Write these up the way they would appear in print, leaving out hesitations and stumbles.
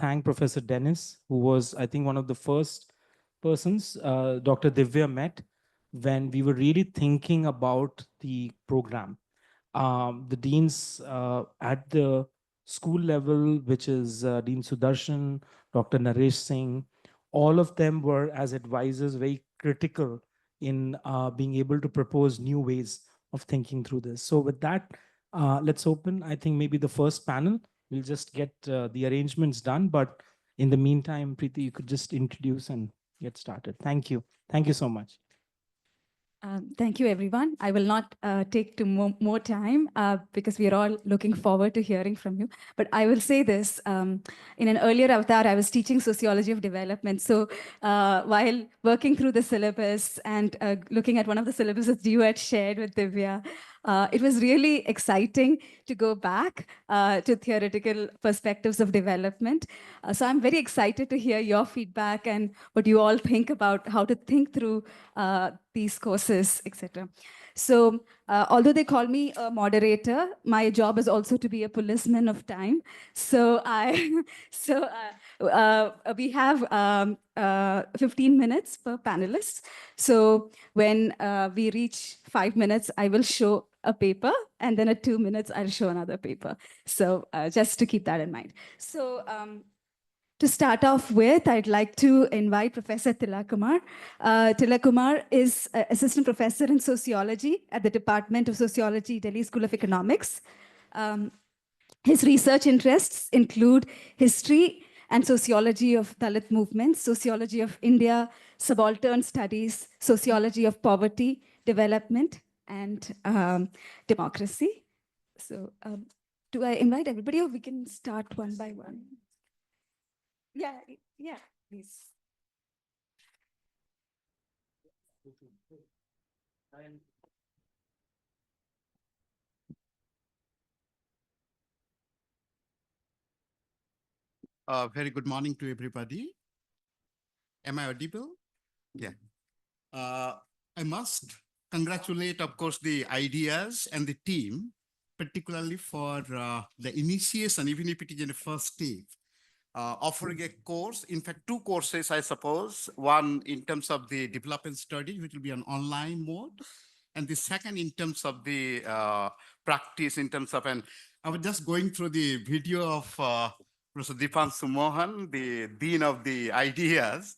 thank Professor Dennis, who was, I think, one of the first persons Dr. Divya met when we were really thinking about the program. The deans at the school level, which is Dean Sudarshan, Dr. Naresh Singh, all of them were as advisors very critical in being able to propose new ways of thinking through this. So with that, let's open, I think maybe the first panel. We'll just get the arrangements done. But in the meantime, Preethi, you could just introduce and get started. Thank you. Thank you so much. Thank you, everyone. I will not take more time because we are all looking forward to hearing from you. But I will say this. In an earlier avatar, I was teaching sociology of development. So while working through the syllabus and looking at one of the syllabuses you had shared with Divya, it was really exciting to go back to theoretical perspectives of development. So I'm very excited to hear your feedback and what you all think about how to think through these courses, etc. So although they call me a moderator, my job is also to be a policeman of time. So we have 15 minutes per panelist. So when we reach 5 minutes, I will show a paper, and then at 2 minutes, I'll show another paper. So just to keep that in mind. So to start off with, I'd like to invite Professor Tila Kumar. Tila Kumar is Assistant Professor in Sociology at the Department of Sociology, Delhi School of Economics. His research interests include history and sociology of Dalit movements, sociology of India, subaltern studies, sociology of poverty, development, and democracy. So do I invite everybody, or we can start one by one? Yeah, please. Very good morning to everybody. Am I audible? Yeah. I must congratulate, of course, the ideas and the team, particularly for the initiation, even if it is in the first stage, offering a course, in fact, two courses, I suppose, one in terms of the development study, which will be an online mode, and the second in terms of the practice, in terms of, and I was just going through the video of Professor Dipa Sumohan, the Dean of the Ideas,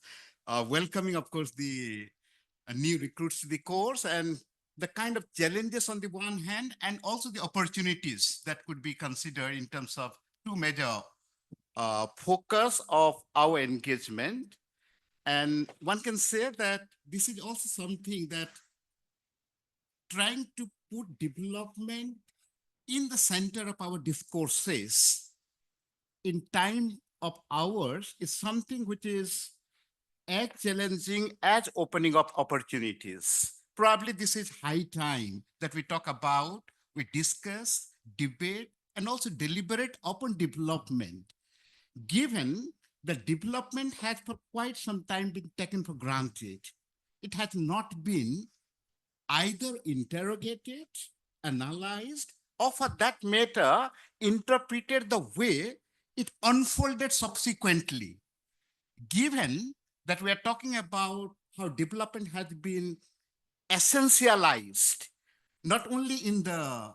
welcoming, of course, the new recruits to the course, and the kind of challenges on the one hand, and also the opportunities that could be considered in terms of two major focus of our engagement. And one can say that this is also something that trying to put development in the center of our discourses in time of ours is something which is as challenging as opening up opportunities. Probably this is high time that we talk about, we discuss, debate, and also deliberate upon development, given that development has for quite some time been taken for granted. It has not been either interrogated, analyzed, or for that matter, interpreted the way it unfolded subsequently. Given that we are talking about how development has been essentialized, not only in the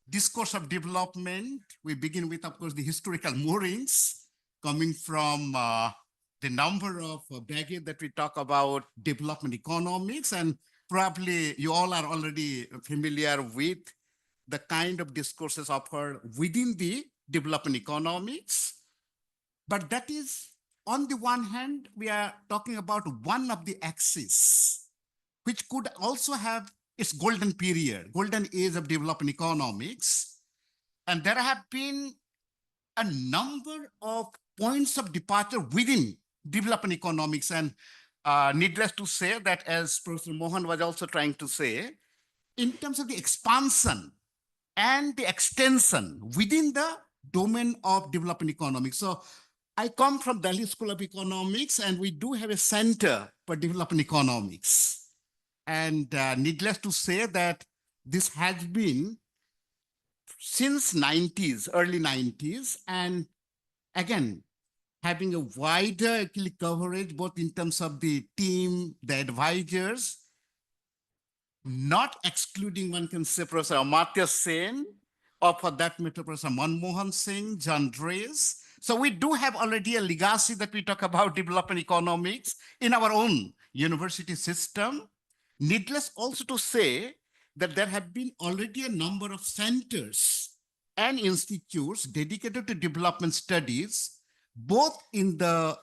discourse of development, we begin with, of course, the historical moorings coming from the number of baggage that we talk about development economics, and probably you all are already familiar with the kind of discourses offered within the development economics. But that is, on the one hand, we are talking about one of the axes, which could also have its golden period, golden age of development economics. And there have been a number of points of departure within development economics. And needless to say that, as Professor Mohan was also trying to say, in terms of the expansion and the extension within the domain of development economics. So I come from Delhi School of Economics, and we do have a center for development economics. And needless to say that this has been since 90s, early 90s. And again, having a wider actually coverage, both in terms of the team, the advisors, not excluding, one can say, Professor Amartya Sen, or for that matter, Professor Manmohan Singh, John Drees. So we do have already a legacy that we talk about development economics in our own university system. Needless also to say that there have been already a number of centers and institutes dedicated to development studies, both in the,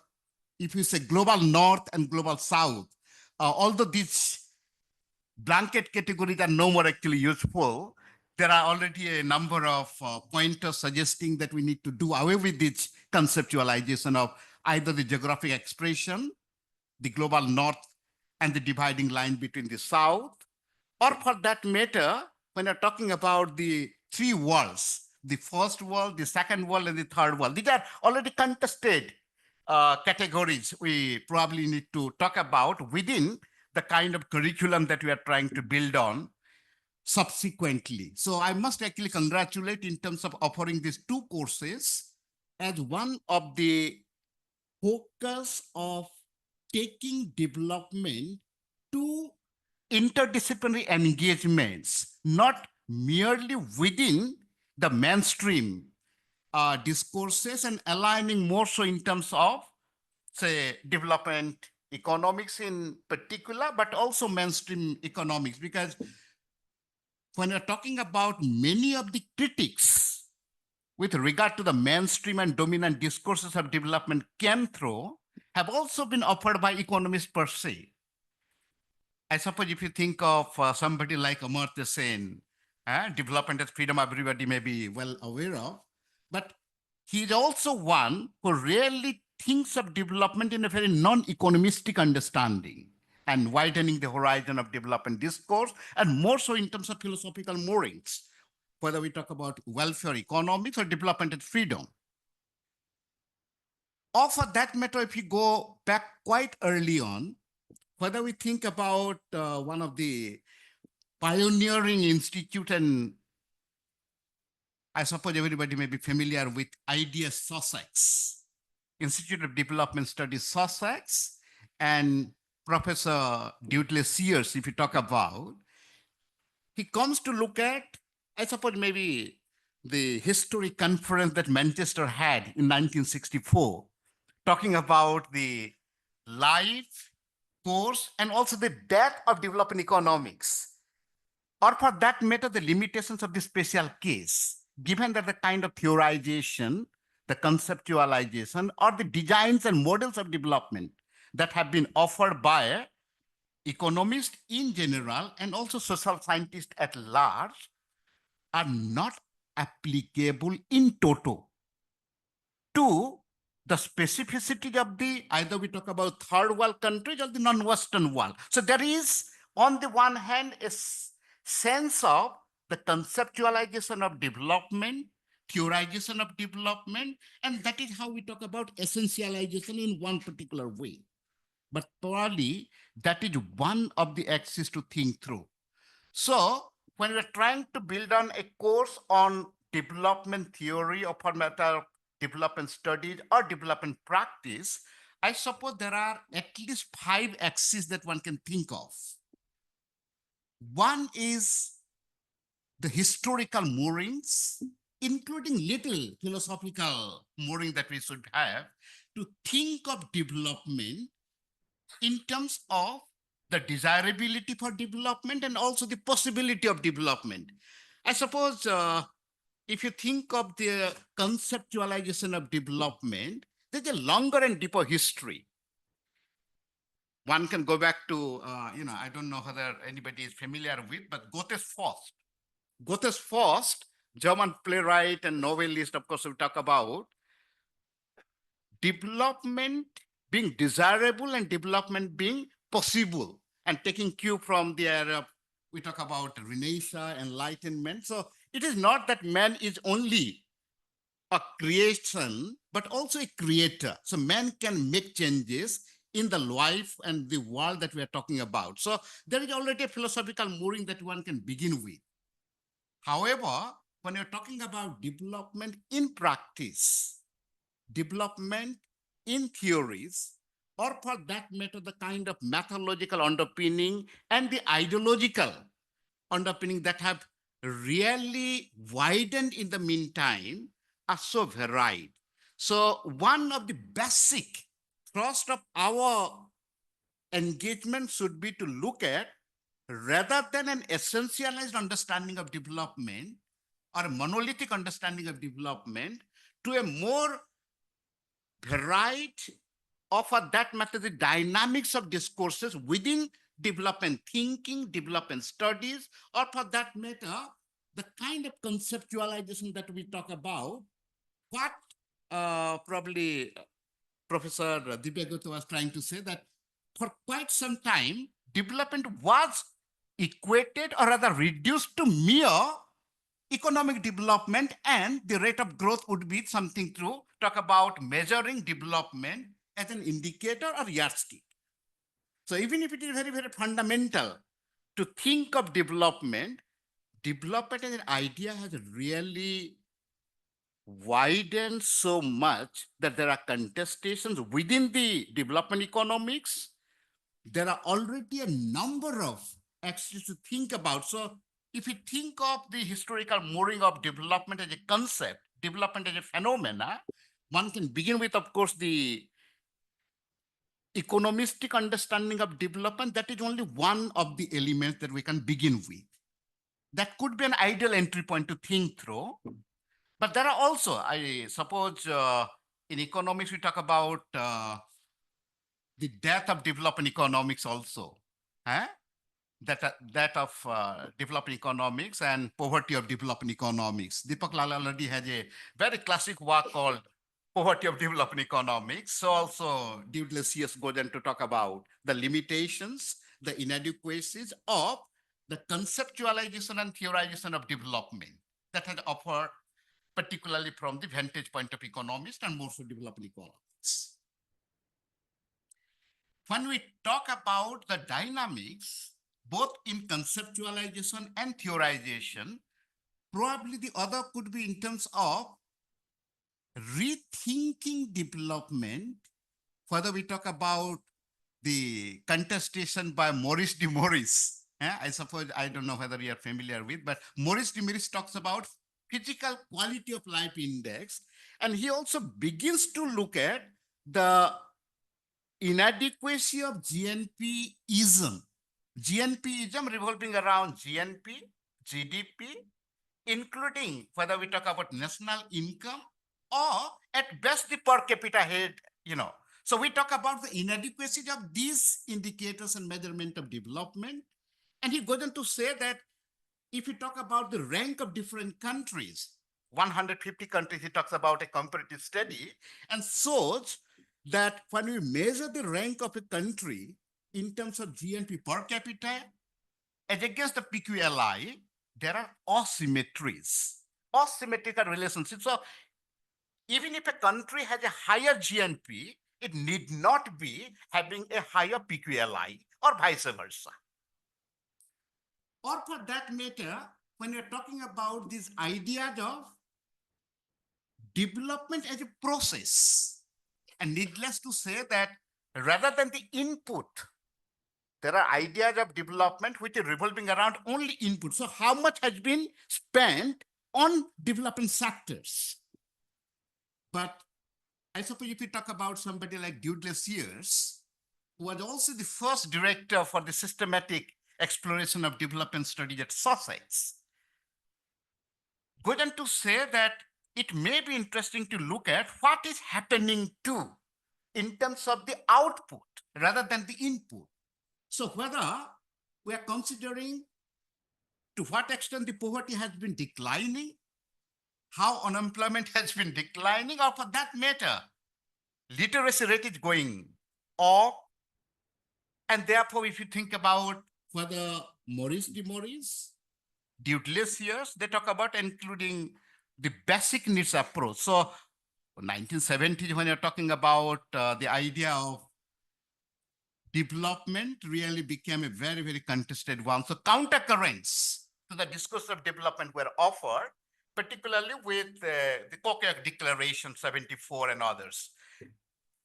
if you say, global north and global south. Although these blanket categories are no more actually useful, there are already a number of pointers suggesting that we need to do away with this conceptualization of either the geographic expression, the global north, and the dividing line between the south, or for that matter, when you're talking about the three worlds, the first world, the second world, and the third world, these are already contested categories we probably need to talk about within the kind of curriculum that we are trying to build on subsequently. So I must actually congratulate in terms of offering these two courses as one of the focus of taking development to interdisciplinary engagements, not merely within the mainstream discourses, and aligning more so in terms of, say, development economics in particular, but also mainstream economics. Because when we're talking about many of the critics with regard to the mainstream and dominant discourses of development came through, have also been offered by economists per se. I suppose if you think of somebody like Amartya Sen, development as freedom, everybody may be well aware of, but he's also one who rarely thinks of development in a very non-economistic understanding and widening the horizon of development discourse, and more so in terms of philosophical moorings, whether we talk about welfare economics or development as freedom. Or for that matter, if you go back quite early on, whether we think about one of the pioneering institute, and I suppose everybody may be familiar with IDEA Sussex, Institute of Development Studies Sussex, and Professor Dudley Sears, if you talk about, he comes to look at, I suppose maybe the history conference that Manchester had in 1964, talking about the life, course, and also the depth of development economics, or for that matter, the limitations of the special case, given that the kind of theorization, the conceptualization, or the designs and models of development that have been offered by economists in general and also social scientists at large are not applicable in toto to the specificity of the, either we talk about third world countries or the non-Western world. So there is, on the one hand, a sense of the conceptualization of development, theorization of development, and that is how we talk about essentialization in one particular way. But probably that is one of the axes to think through. So when we're trying to build on a course on development theory, or for matter development studies or development practice, I suppose there are at least 5 axes that one can think of. One is the historical moorings, including little philosophical mooring that we should have to think of development in terms of the desirability for development and also the possibility of development. I suppose if you think of the conceptualization of development, there's a longer and deeper history. One can go back to, I don't know whether anybody is familiar with, but Goethe's Faust. Goethe's Faust, German playwright and novelist, of course, we talk about development being desirable and development being possible, and taking cue from the era we talk about Renaissance, Enlightenment. So it is not that man is only a creation, but also a creator. So man can make changes in the life and the world that we are talking about. So there is already a philosophical mooring that one can begin with. However, when you're talking about development in practice, development in theories, or for that matter, the kind of methodological underpinning and the ideological underpinning that have really widened in the meantime are so varied. So one of the basic thrust of our engagement should be to look at, rather than an essentialized understanding of development or a monolithic understanding of development, to a more varied, or for that matter, the dynamics of discourses within development thinking, development studies, or for that matter, the kind of conceptualization that we talk about, what probably Professor Dipa was trying to say, that for quite some time, development was equated or rather reduced to mere economic development, and the rate of growth would be something to talk about measuring development as an indicator or yardstick. So even if it is very, very fundamental to think of development, development as an idea has really widened so much that there are contestations within the development economics. There are already a number of axes to think about. So if you think of the historical mooring of development as a concept, development as a phenomena, one can begin with, of course, the economistic understanding of development. That is only one of the elements that we can begin with. That could be an ideal entry point to think through. But there are also, I suppose, in economics, we talk about the death of development economics also. That of developing economics and poverty of developing economics. Deepak Lal already has a very classic work called Poverty of Developing Economics. So also Douglas goes on to talk about the limitations, the inadequacies of the conceptualization and theorization of development that had offered, particularly from the vantage point of economists and more so developing economics. When we talk about the dynamics, both in conceptualization and theorization, probably the other could be in terms of rethinking development, whether we talk about the contestation by Maurice de Maurice. I suppose, I don't know whether you are familiar with, but Maurice de Maurice talks about physical quality of life index, and he also begins to look at the inadequacy of GNP-ism. GNP-ism revolving around GNP, GDP, including whether we talk about national income or at best the per capita head, So we talk about the inadequacy of these indicators and measurement of development. And he goes on to say that if you talk about the rank of different countries, 150 countries, he talks about a comparative study and shows that when we measure the rank of a country in terms of GNP per capita as against the PQLI, there are asymmetries, asymmetrical relationships. So even if a country has a higher GNP, it need not be having a higher PQLI or vice versa. Or for that matter, when you're talking about this idea of development as a process, and needless to say that rather than the input, there are ideas of development which are revolving around only input. So how much has been spent on development sectors? But I suppose if you talk about somebody like Douglas Sears, who was also the first director for the systematic exploration of development studies at Sussex, going on to say that it may be interesting to look at what is happening too in terms of the output rather than the input. So whether we are considering to what extent the poverty has been declining, how unemployment has been declining, or for that matter, literacy rate is going up. And therefore, if you think about whether Maurice de Maurice, Douglas years, they talk about including the basic needs approach. So 1970s, when you're talking about the idea of development really became a very, very contested one. So countercurrents to the discourse of development were offered, particularly with the Kokyak Declaration 74 and others.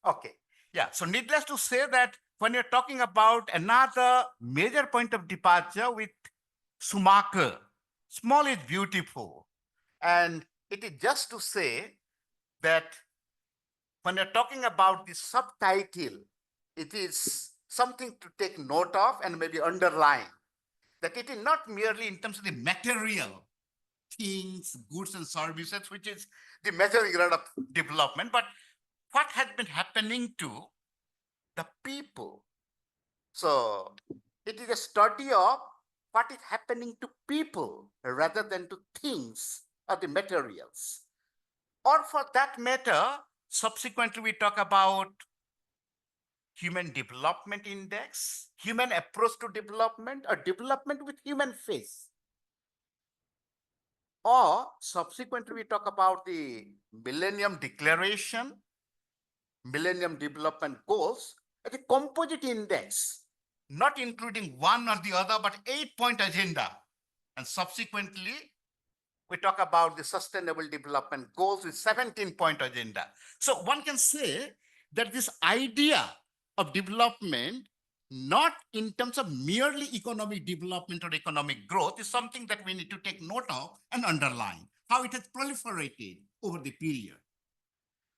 Okay. Yeah. So needless to say that when you're talking about another major point of departure with Schumacher, small is beautiful. And it is just to say that when you're talking about the subtitle, it is something to take note of and maybe underline that it is not merely in terms of the material things, goods and services, which is the major grade of development, but what has been happening to the people. So it is a study of what is happening to people rather than to things or the materials. Or for that matter, subsequently we talk about human development index, human approach to development, or development with human face. Or subsequently we talk about the Millennium Declaration, Millennium Development Goals, as a composite index, not including one or the other, but 8-point agenda. And subsequently, we talk about the Sustainable Development Goals with 17-point agenda. So one can say that this idea of development, not in terms of merely economic development or economic growth, is something that we need to take note of and underline, how it has proliferated over the period.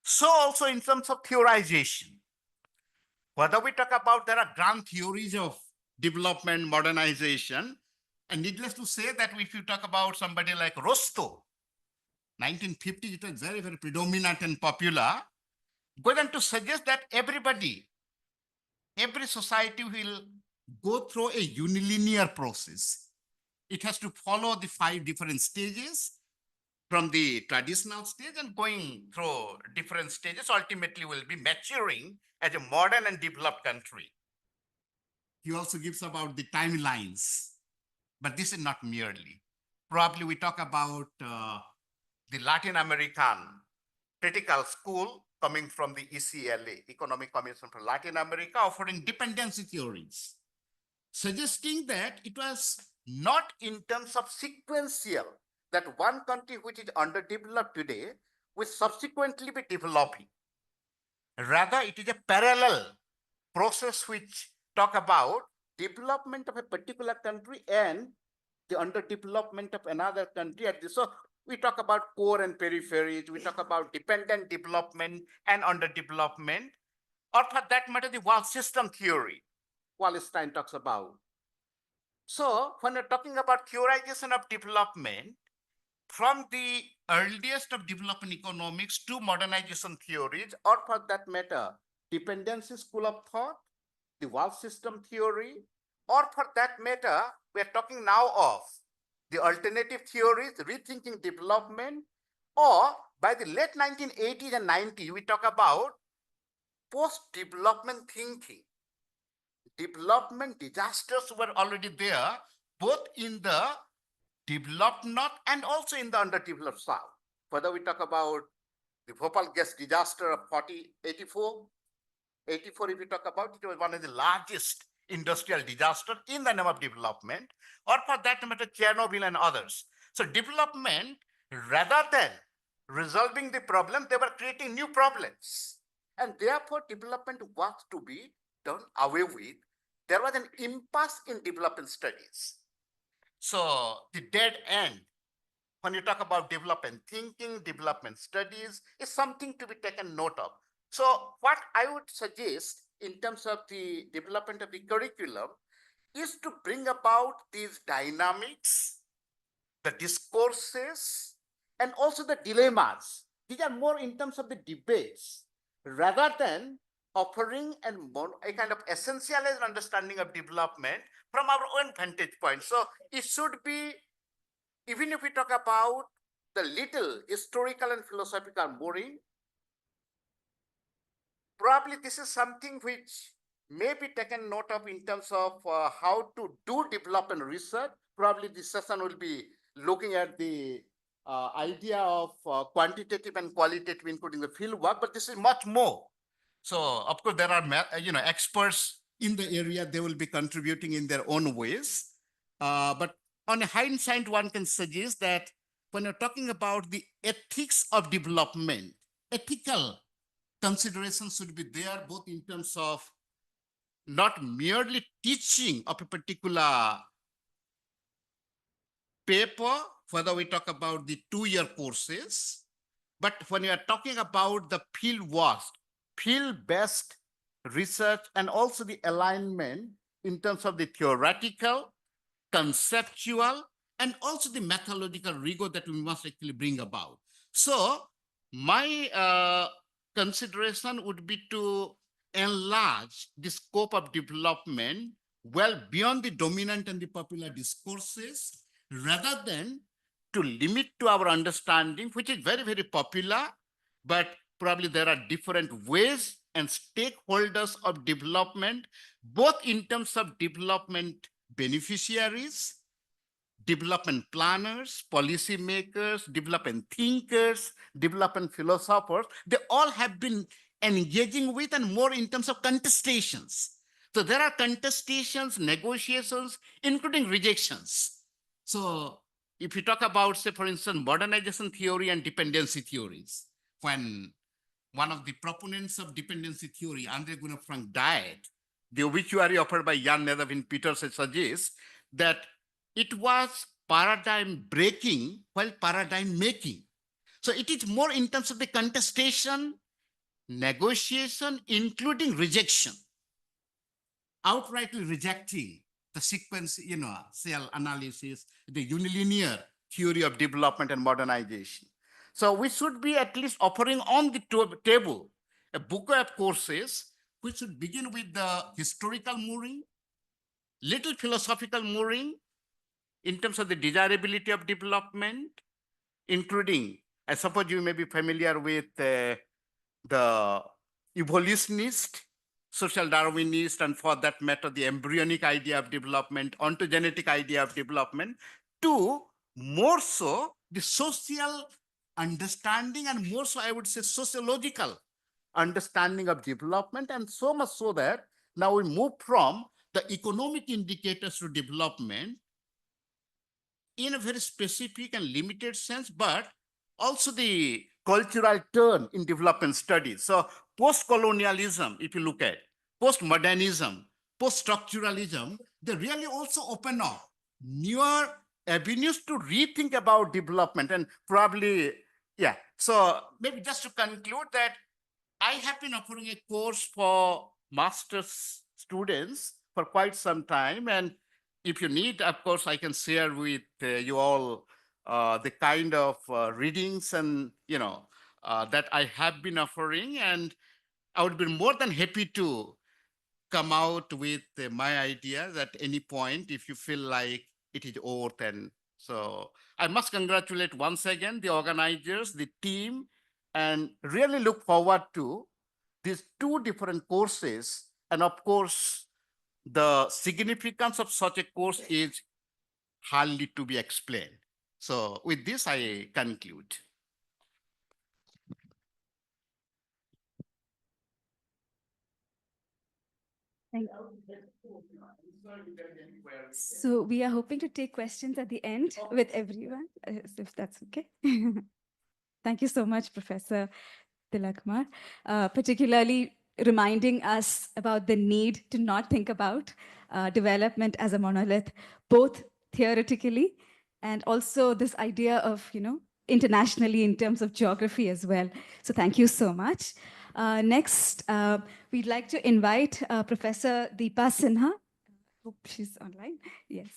So also in terms of theorization, whether we talk about there are grand theories of development, modernization, and needless to say that if you talk about somebody like Rostow, 1950, it was very, very predominant and popular, going on to suggest that every society will go through a unilinear process. It has to follow the 5 different stages from the traditional stage and going through different stages, ultimately will be maturing as a modern and developed country. He also gives about the timelines, but this is not merely. Probably we talk about the Latin American critical school coming from the ECLA, Economic Commission for Latin America, offering dependency theories, suggesting that it was not in terms of sequential, that one country which is underdeveloped today will subsequently be developing. Rather, it is a parallel process which talk about development of a particular country and the underdevelopment of another country. So we talk about core and peripheries, we talk about dependent development and underdevelopment, or for that matter, the world system theory Wallenstein talks about. So when we're talking about theorization of development, from the earliest of development economics to modernization theories, or for that matter, dependency school of thought, the world system theory, or for that matter, we're talking now of the alternative theories, rethinking development, or by the late 1980s and 90s, we talk about post-development thinking. Development disasters were already there, both in the developed north and also in the underdeveloped south. Whether we talk about the Bhopal gas disaster of 84, if we talk about it, was one of the largest industrial disasters in the name of development, or for that matter, Chernobyl and others. So development, rather than resolving the problem, they were creating new problems. And therefore, development was to be done away with. There was an impasse in development studies. So the dead end, when you talk about development thinking, development studies, is something to be taken note of. So what I would suggest in terms of the development of the curriculum is to bring about these dynamics, the discourses, and also the dilemmas. These are more in terms of the debates rather than offering a kind of essentialized understanding of development from our own vantage point. So it should be, even if we talk about the little historical and philosophical mooring, probably this is something which may be taken note of in terms of how to do development research. Probably this session will be looking at the idea of quantitative and qualitative, including the field work, but this is much more. So of course there are experts in the area, they will be contributing in their own ways. But on a hindsight, one can suggest that when you're talking about the ethics of development, ethical consideration should be there, both in terms of not merely teaching of a particular paper, whether we talk about the 2-year courses, but when you are talking about the field work, field-based research, and also the alignment in terms of the theoretical, conceptual, and also the methodological rigor that we must actually bring about. So my consideration would be to enlarge the scope of development well beyond the dominant and the popular discourses, rather than to limit to our understanding, which is very, very popular, but probably there are different ways and stakeholders of development, both in terms of development beneficiaries, development planners, policymakers, development thinkers, development philosophers. They all have been engaging with, and more in terms of contestations. So there are contestations, negotiations, including rejections. So if you talk about, say, for instance, modernization theory and dependency theories, when one of the proponents of dependency theory, Andre Gunnar Frank, died, the obituary offered by Jan Nedavin Peters suggests that it was paradigm breaking while paradigm making. So it is more in terms of the contestation, negotiation, including rejection, outrightly rejecting the sequence, cell analysis, the unilinear theory of development and modernization. So we should be at least offering on the table a book of courses which should begin with the historical mooring, little philosophical mooring in terms of the desirability of development, including, I suppose you may be familiar with the evolutionist, social Darwinist, and for that matter, the embryonic idea of development, ontogenetic idea of development, to more so the social understanding, and more so, I would say, sociological understanding of development, and so much so that now we move from the economic indicators to development in a very specific and limited sense, but also the cultural turn in development studies. So post-colonialism, if you look at post-modernism, post-structuralism, they really also open up newer avenues to rethink about development, and probably, yeah. So maybe just to conclude that I have been offering a course for master's students for quite some time, and if you need, of course, I can share with you all the kind of readings and that I have been offering, and I would be more than happy to come out with my ideas at any point if you feel like it is worth. And so I must congratulate once again the organizers, the team, and really look forward to these 2 different courses. And of course, the significance of such a course is hardly to be explained. So with this, I conclude. Thank you. So we are hoping to take questions at the end with everyone, if that's okay. Thank you so much, Professor Tila Kumar, particularly reminding us about the need to not think about development as a monolith, both theoretically and also this idea of, internationally in terms of geography as well. So thank you so much. Next, we'd like to invite Professor Dipa Sinha. Hope she's online. Yes.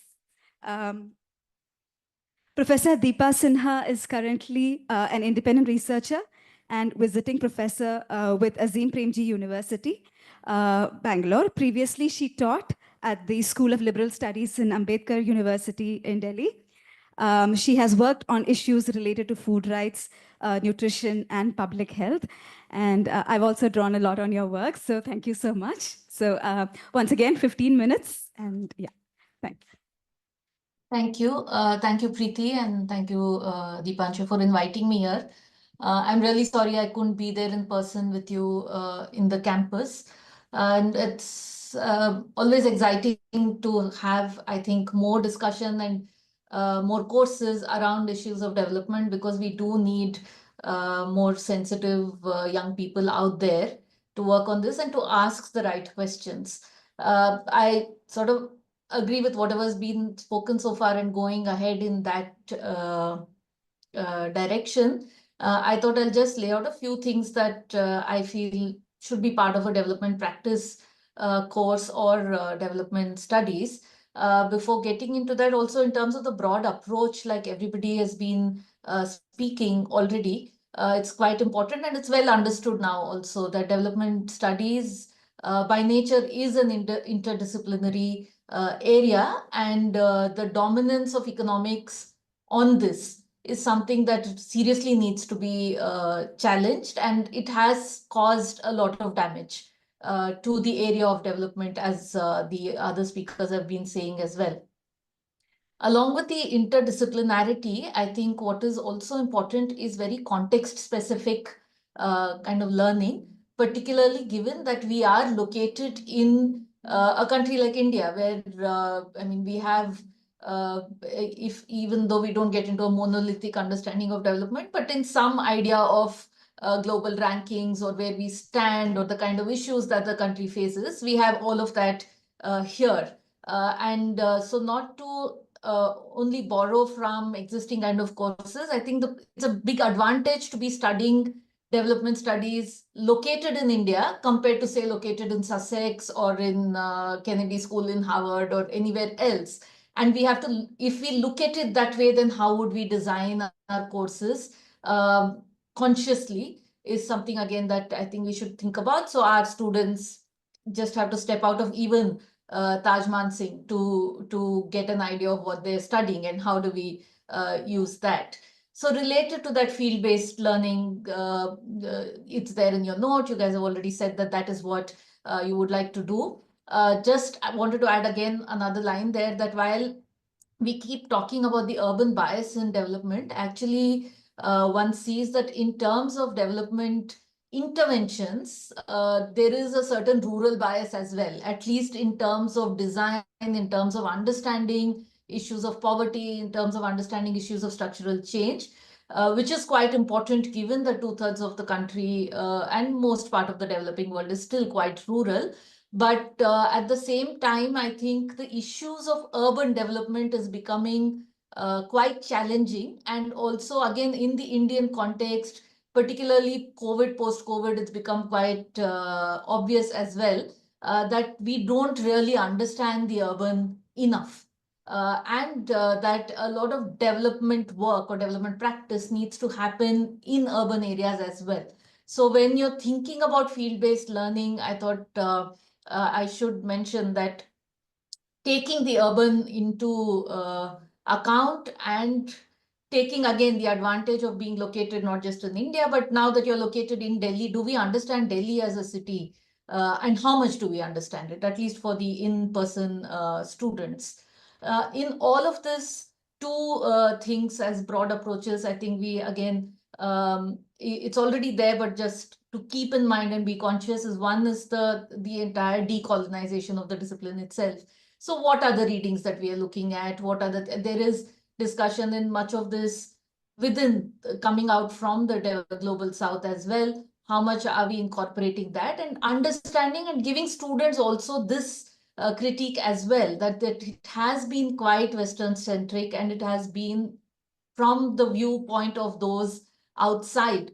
Professor Dipa Sinha is currently an independent researcher and visiting professor with Azim Premji University, Bangalore. Previously, she taught at the School of Liberal Studies in Ambedkar University in Delhi. She has worked on issues related to food rights, nutrition, and public health. And I've also drawn a lot on your work, so thank you so much. So once again, 15 minutes, and yeah, thanks. Thank you. Thank you, Preethi, and thank you, Deepanshu, for inviting me here. I'm really sorry I couldn't be there in person with you in the campus. And it's always exciting to have, I think, more discussion and more courses around issues of development, because we do need more sensitive young people out there to work on this and to ask the right questions. I sort of agree with whatever has been spoken so far and going ahead in that direction. I thought I'll just lay out a few things that I feel should be part of a development practice course or development studies. Before getting into that, also in terms of the broad approach, like everybody has been speaking already, it's quite important and it's well understood now also that development studies by nature is an interdisciplinary area, and the dominance of economics on this is something that seriously needs to be challenged, and it has caused a lot of damage to the area of development, as the other speakers have been saying as well. Along with the interdisciplinarity, I think what is also important is very context-specific kind of learning, particularly given that we are located in a country like India, where I mean, we have, if even though we don't get into a monolithic understanding of development, but in some idea of global rankings or where we stand or the kind of issues that the country faces, we have all of that here. So not to only borrow from existing kind of courses, I think it's a big advantage to be studying development studies located in India compared to, say, located in Sussex or in Kennedy School in Harvard or anywhere else. And we have to, if we look at it that way, then how would we design our courses consciously is something, again, that I think we should think about. So our students just have to step out of even Taj Mansingh to get an idea of what they're studying and how do we use that. So related to that field-based learning, it's there in your note. You guys have already said that that is what you would like to do. Just I wanted to add again another line there, that while we keep talking about the urban bias in development, actually one sees that in terms of development interventions, there is a certain rural bias as well, at least in terms of design, in terms of understanding issues of poverty, in terms of understanding issues of structural change, which is quite important given that 2/3 of the country and most part of the developing world is still quite rural. But at the same time, I think the issues of urban development is becoming quite challenging. And also, again, in the Indian context, particularly COVID, post-COVID, it's become quite obvious as well that we don't really understand the urban enough. That a lot of development work or development practice needs to happen in urban areas as well. So when you're thinking about field-based learning, I thought I should mention that taking the urban into account and taking again the advantage of being located not just in India, but now that you're located in Delhi, do we understand Delhi as a city? And how much do we understand it, at least for the in-person students? In all of this, two things as broad approaches, I think we again, it's already there, but just to keep in mind and be conscious is one is the entire decolonization of the discipline itself. So what are the readings that we are looking at? What are there is discussion in much of this within coming out from the global south as well. How much are we incorporating that and understanding and giving students also this critique as well, that it has been quite Western centric and it has been from the viewpoint of those outside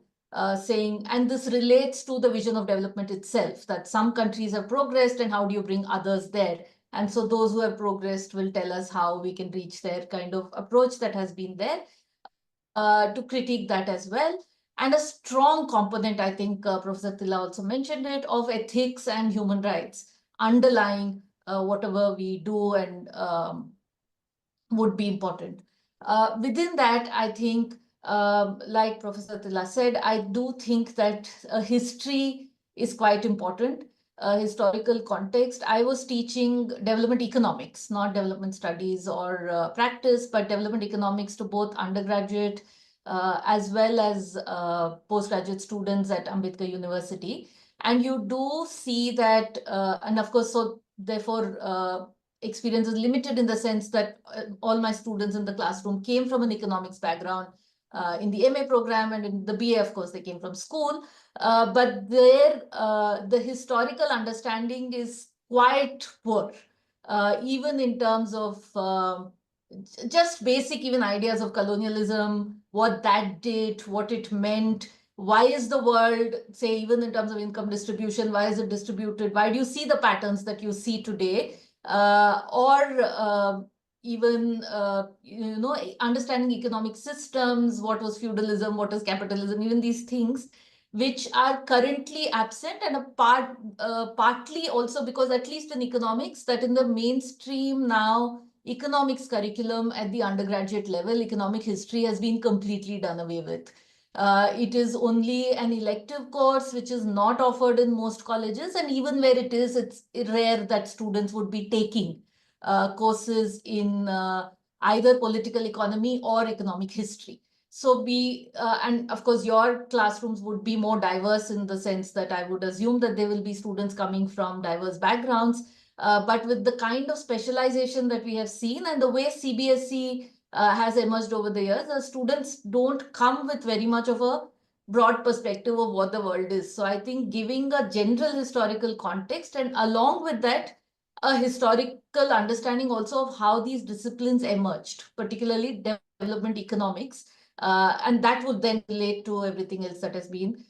saying, and this relates to the vision of development itself, that some countries have progressed and how do you bring others there? And so those who have progressed will tell us how we can reach their kind of approach that has been there to critique that as well. And a strong component, I think Professor Tila also mentioned it, of ethics and human rights underlying whatever we do and would be important. Within that, I think, like Professor Tila said, I do think that history is quite important. Historical context. I was teaching development economics, not development studies or practice, but development economics to both undergraduate as well as postgraduate students at Ambedkar University. And you do see that, and of course, so therefore, experience is limited in the sense that all my students in the classroom came from an economics background. in the MA program, and in the BA, of course, they came from school. But there, the historical understanding is quite poor, even in terms of just basic even ideas of colonialism, what that did, what it meant, why is the world, say, even in terms of income distribution, why is it distributed? Why do you see the patterns that you see today? Or even, understanding economic systems, what was feudalism, what is capitalism, even these things, which are currently absent, and partly also because, at least in economics, that in the mainstream now, economics curriculum at the undergraduate level, economic history has been completely done away with. It is only an elective course which is not offered in most colleges, and even where it is, it's rare that students would be taking courses in either political economy or economic history. So and of course, your classrooms would be more diverse in the sense that I would assume that there will be students coming from diverse backgrounds. But with the kind of specialization that we have seen and the way CBSE has emerged over the years, the students don't come with very much of a broad perspective of what the world is. So I think giving a general historical context, and along with that, a historical understanding also of how these disciplines emerged, particularly development economics, and that would then relate to everything else that has been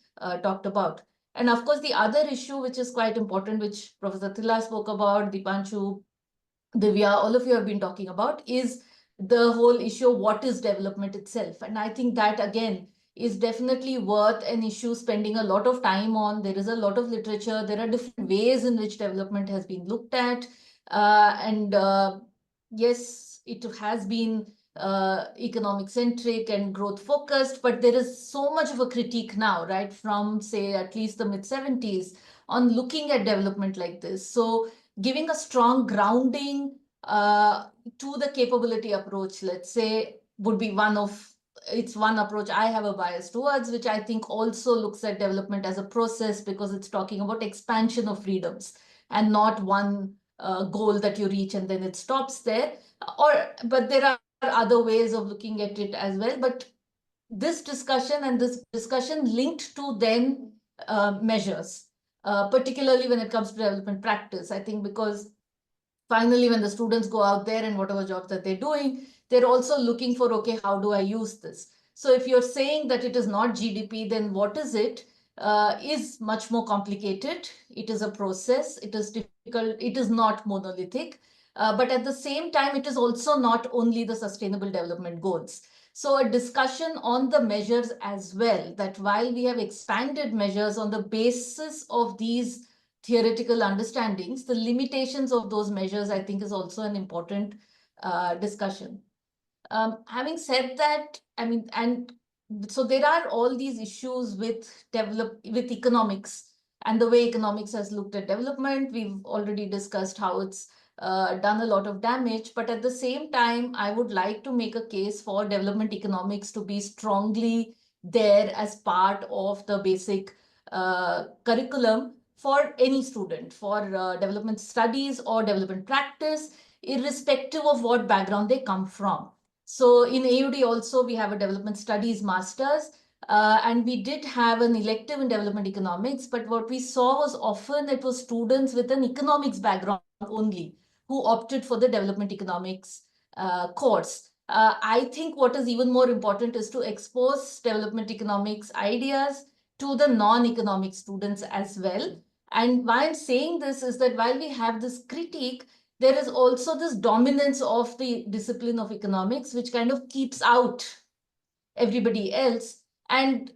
talked about. And of course, the other issue, which is quite important, which Professor Tila spoke about, Dipanshu, Divya, all of you have been talking about, is the whole issue of what is development itself. And I think that, again, is definitely worth an issue spending a lot of time on. There is a lot of literature. There are different ways in which development has been looked at. Yes, it has been economic centric and growth focused, but there is so much of a critique now, right, from, say, at least the mid-70s on looking at development like this. So giving a strong grounding to the capability approach, let's say, would be it's one approach I have a bias towards, which I think also looks at development as a process, because it's talking about expansion of freedoms and not one goal that you reach and then it stops there. But there are other ways of looking at it as well. But this discussion linked to then measures, particularly when it comes to development practice, I think, because finally, when the students go out there and whatever jobs that they're doing, they're also looking for, okay, how do I use this? So if you're saying that it is not GDP, then what is it? Is much more complicated. It is a process. It is difficult. It is not monolithic. But at the same time, it is also not only the sustainable development goals. So a discussion on the measures as well, that while we have expanded measures on the basis of these theoretical understandings, the limitations of those measures, I think, is also an important discussion. Having said that, I mean, and so there are all these issues with economics and the way economics has looked at development. We've already discussed how it's done a lot of damage, but at the same time, I would like to make a case for development economics to be strongly there as part of the basic curriculum for any student, for development studies or development practice, irrespective of what background they come from. So in AUD also, we have a development studies master's, and we did have an elective in development economics, but what we saw was often it was students with an economics background only who opted for the development economics course. I think what is even more important is to expose development economics ideas to the non-economic students as well. And why I'm saying this is that while we have this critique, there is also this dominance of the discipline of economics, which kind of keeps out everybody else. And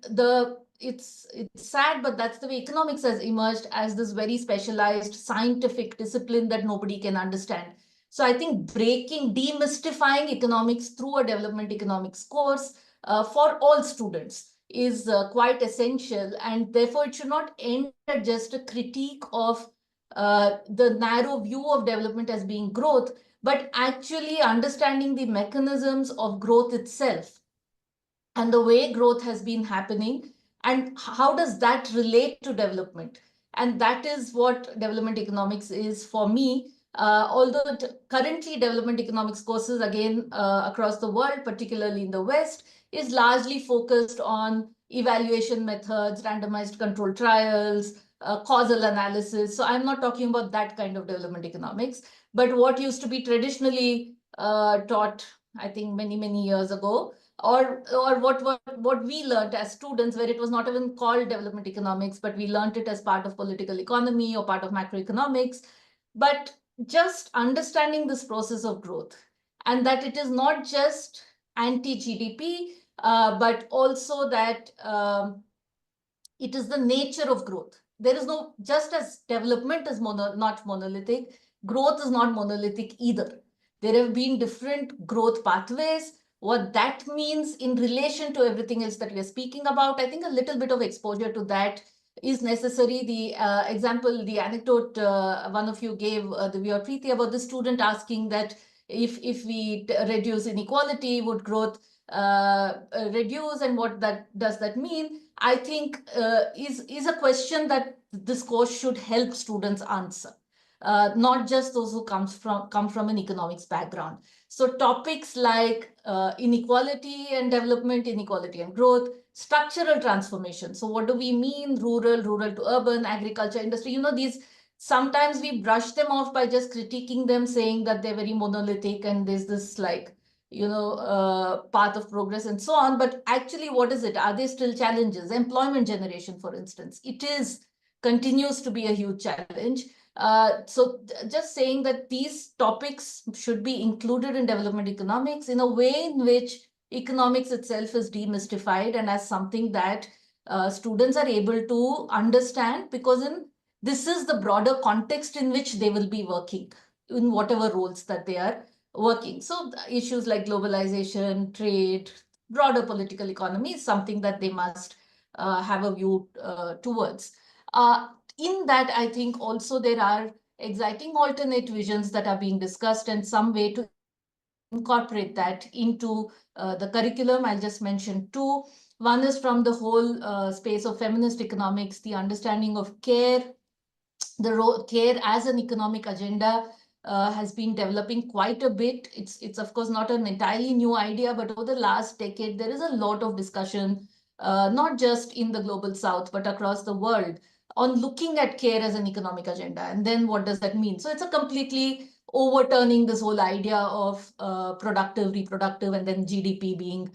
it's sad, but that's the way economics has emerged, as this very specialized scientific discipline that nobody can understand. So I think demystifying economics through a development economics course for all students is quite essential. And therefore, it should not end at just a critique of the narrow view of development as being growth, but actually understanding the mechanisms of growth itself and the way growth has been happening, and how does that relate to development. And that is what development economics is for me. Although currently development economics courses, again, across the world, particularly in the West, is largely focused on evaluation methods, randomized control trials, causal analysis. So I'm not talking about that kind of development economics, but what used to be traditionally taught, I think, many years ago, or what we learned as students, where it was not even called development economics, but we learned it as part of political economy or part of macroeconomics. But just understanding this process of growth, and that it is not just anti-GDP, but also that it is the nature of growth. There is no, just as development is not monolithic, growth is not monolithic either. There have been different growth pathways. What that means in relation to everything else that we are speaking about, I think a little bit of exposure to that is necessary. The example, the anecdote one of you gave, Divya or Preethi, about the student asking that if we reduce inequality, would growth reduce, and what that does that mean? I think is a question that this course should help students answer, not just those who come from an economics background. So topics like inequality and development, inequality and growth, structural transformation. So what do we mean? Rural to urban, agriculture, industry. These, sometimes we brush them off by just critiquing them, saying that they're very monolithic and there's this like, path of progress and so on. But actually, what is it? Are there still challenges? Employment generation, for instance, continues to be a huge challenge. So just saying that these topics should be included in development economics in a way in which economics itself is demystified and as something that students are able to understand, because this is the broader context in which they will be working in whatever roles that they are working. So issues like globalization, trade, broader political economy is something that they must have a view towards. In that, I think also there are exciting alternate visions that are being discussed, and some way to incorporate that into the curriculum. I'll just mention two. One is from the whole space of feminist economics, the understanding of care, the role care as an economic agenda has been developing quite a bit. It's of course not an entirely new idea, but over the last decade, there is a lot of discussion, not just in the global south, but across the world, on looking at care as an economic agenda. And then what does that mean? So it's a completely overturning this whole idea of productive, reproductive, and then GDP being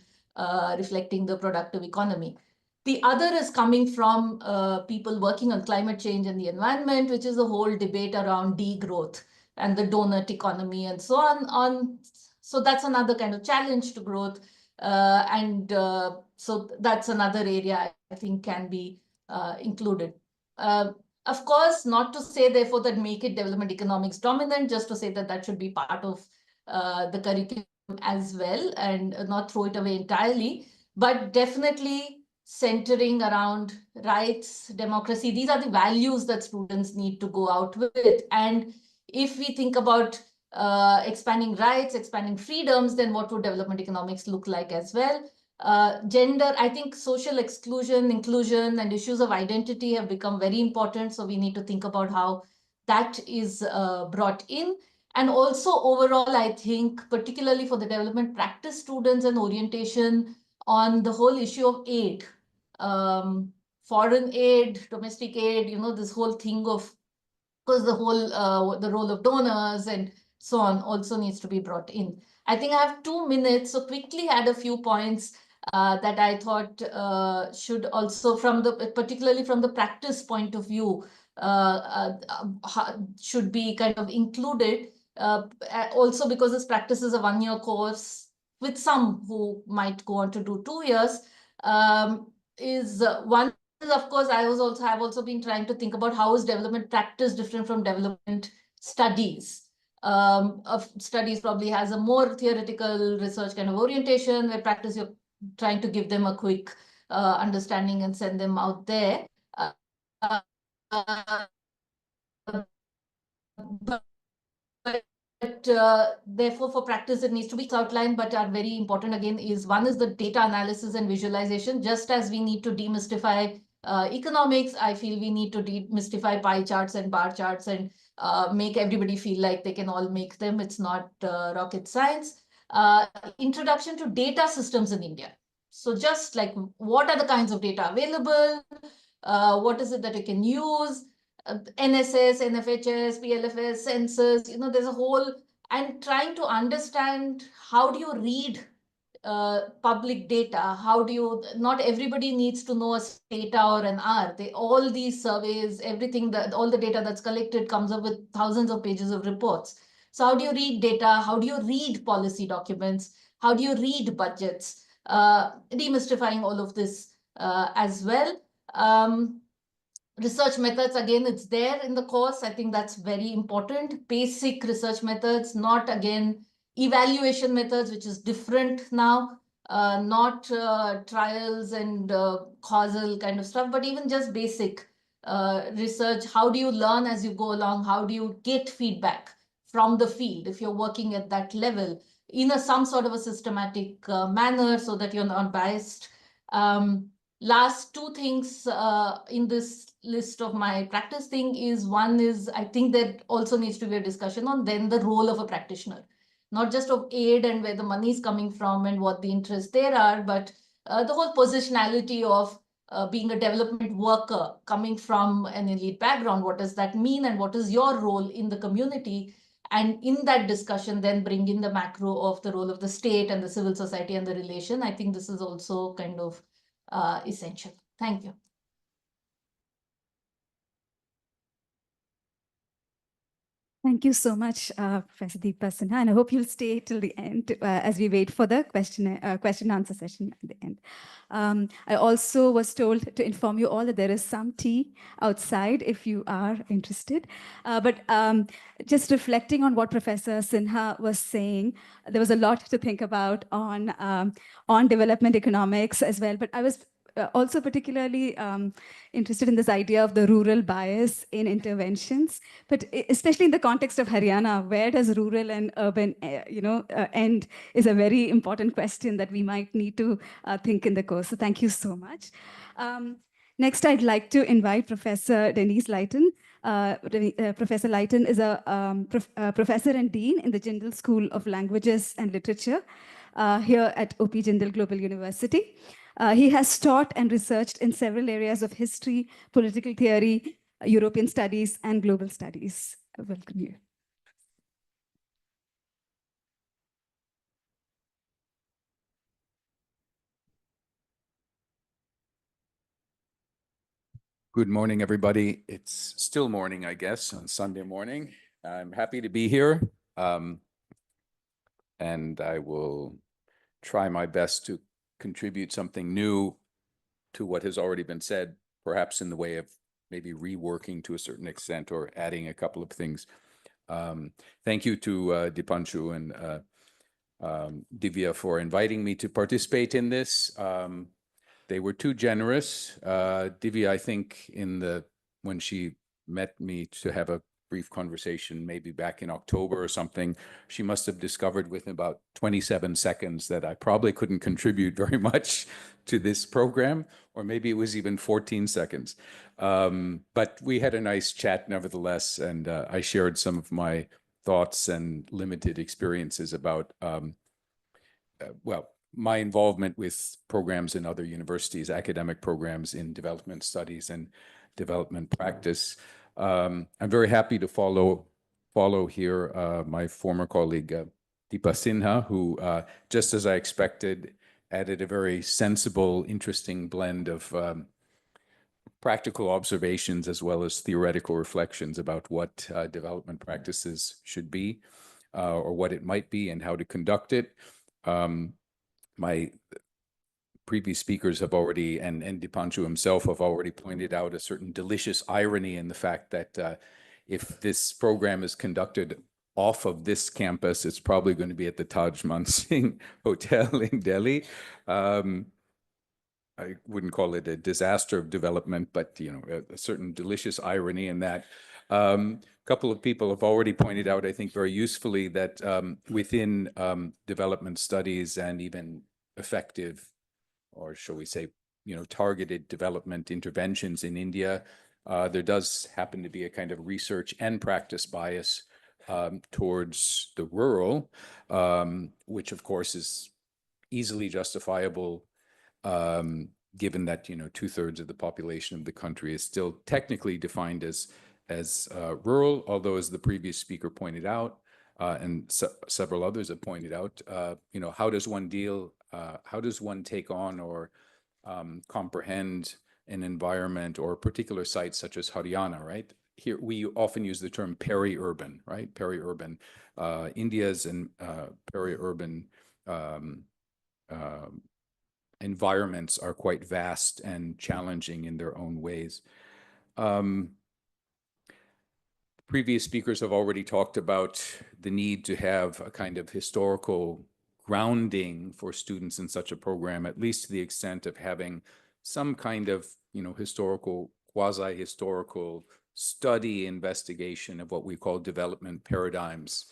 reflecting the productive economy. The other is coming from people working on climate change and the environment, which is the whole debate around degrowth and the donut economy and so on. So that's another kind of challenge to growth. So that's another area I think can be included. Of course, not to say, therefore, that make it development economics dominant, just to say that that should be part of the curriculum as well, and not throw it away entirely, but definitely centering around rights, democracy. These are the values that students need to go out with. And if we think about expanding rights, expanding freedoms, then what would development economics look like as well? Gender, I think social exclusion, inclusion, and issues of identity have become very important. So we need to think about how that is brought in. And also overall, I think, particularly for the development practice students and orientation on the whole issue of aid, foreign aid, domestic aid, this whole thing of, because the whole, the role of donors and so on also needs to be brought in. I think I have 2 minutes, so quickly add a few points that I thought should also, particularly from the practice point of view, should be kind of included. Also because this practice is a 1-year course, with some who might go on to do 2 years, is one is, of course, I've also been trying to think about how is development practice different from development studies. Of studies probably has a more theoretical research kind of orientation, where practice you're trying to give them a quick understanding and send them out there. But therefore, for practice, it needs to be outlined, but are very important again is, one is the data analysis and visualization. Just as we need to demystify economics, I feel we need to demystify pie charts and bar charts and make everybody feel like they can all make them. It's not rocket science. Introduction to data systems in India. So just like, what are the kinds of data available? What is it that you can use? NSS, NFHS, PLFS, census, there's a whole, and trying to understand how do you read public data? How do you, not everybody needs to know a STATA or an R. All these surveys, everything, all the data that's collected comes up with thousands of pages of reports. So how do you read data? How do you read policy documents? How do you read budgets? Demystifying all of this as well. Research methods, again, it's there in the course. I think that's very important. Basic research methods, not again evaluation methods, which is different now, not trials and causal kind of stuff, but even just basic research. How do you learn as you go along? How do you get feedback from the field if you're working at that level in some sort of a systematic manner so that you're not biased? Last two things in this list of my practice thing is, one is, I think there also needs to be a discussion on then the role of a practitioner, not just of aid and where the money is coming from and what the interests there are, but the whole positionality of being a development worker coming from an elite background. What does that mean, and what is your role in the community? And in that discussion, then bring in the macro of the role of the state and the civil society and the relation. I think this is also kind of essential. Thank you. Thank you so much, Professor Dipa Sinha, and I hope you'll stay till the end as we wait for the question answer session at the end. I also was told to inform you all that there is some tea outside if you are interested. But just reflecting on what Professor Sinha was saying, there was a lot to think about on development economics as well. But I was also particularly interested in this idea of the rural bias in interventions, but especially in the context of Haryana, where does rural and urban, end, is a very important question that we might need to think in the course. So thank you so much. Next, I'd like to invite Professor Denise Leighton. Professor Leighton is a professor and dean in the Jindal School of Languages and Literature here at OP Jindal Global University. He has taught and researched in several areas of history, political theory, European studies, and global studies. Welcome you. Good morning, everybody. It's still morning, I guess, on Sunday morning. I'm happy to be here, and I will try my best to contribute something new to what has already been said, perhaps in the way of maybe reworking to a certain extent or adding a couple of things. Thank you to Dipanshu and Divya for inviting me to participate in this. They were too generous. Divya, I think when she met me to have a brief conversation, maybe back in October or something, she must have discovered within about 27 seconds that I probably couldn't contribute very much to this program, or maybe it was even 14 seconds. But we had a nice chat nevertheless, and I shared some of my thoughts and limited experiences about, my involvement with programs in other universities, academic programs in development studies and development practice. I'm very happy to follow here my former colleague, Dipa Sinha, who, just as I expected, added a very sensible, interesting blend of practical observations as well as theoretical reflections about what development practices should be, or what it might be and how to conduct it. My previous speakers have already, and Dipanshu himself have already pointed out a certain delicious irony in the fact that if this program is conducted off of this campus, it's probably going to be at the Taj Mansingh Hotel in Delhi. I wouldn't call it a disaster of development, but a certain delicious irony in that. A couple of people have already pointed out, I think very usefully, that within development studies and even effective, or shall we say, targeted development interventions in India. There does happen to be a kind of research and practice bias towards the rural, which of course is easily justifiable, given that 2/3 of the population of the country is still technically defined as rural, although as the previous speaker pointed out, and several others have pointed out, how does one take on or comprehend an environment or a particular site such as Haryana, right? Here we often use the term peri-urban, right? Peri-urban. India's and peri-urban environments are quite vast and challenging in their own ways. Previous speakers have already talked about the need to have a kind of historical grounding for students in such a program, at least to the extent of having some kind of, historical, quasi-historical study, investigation of what we call development paradigms,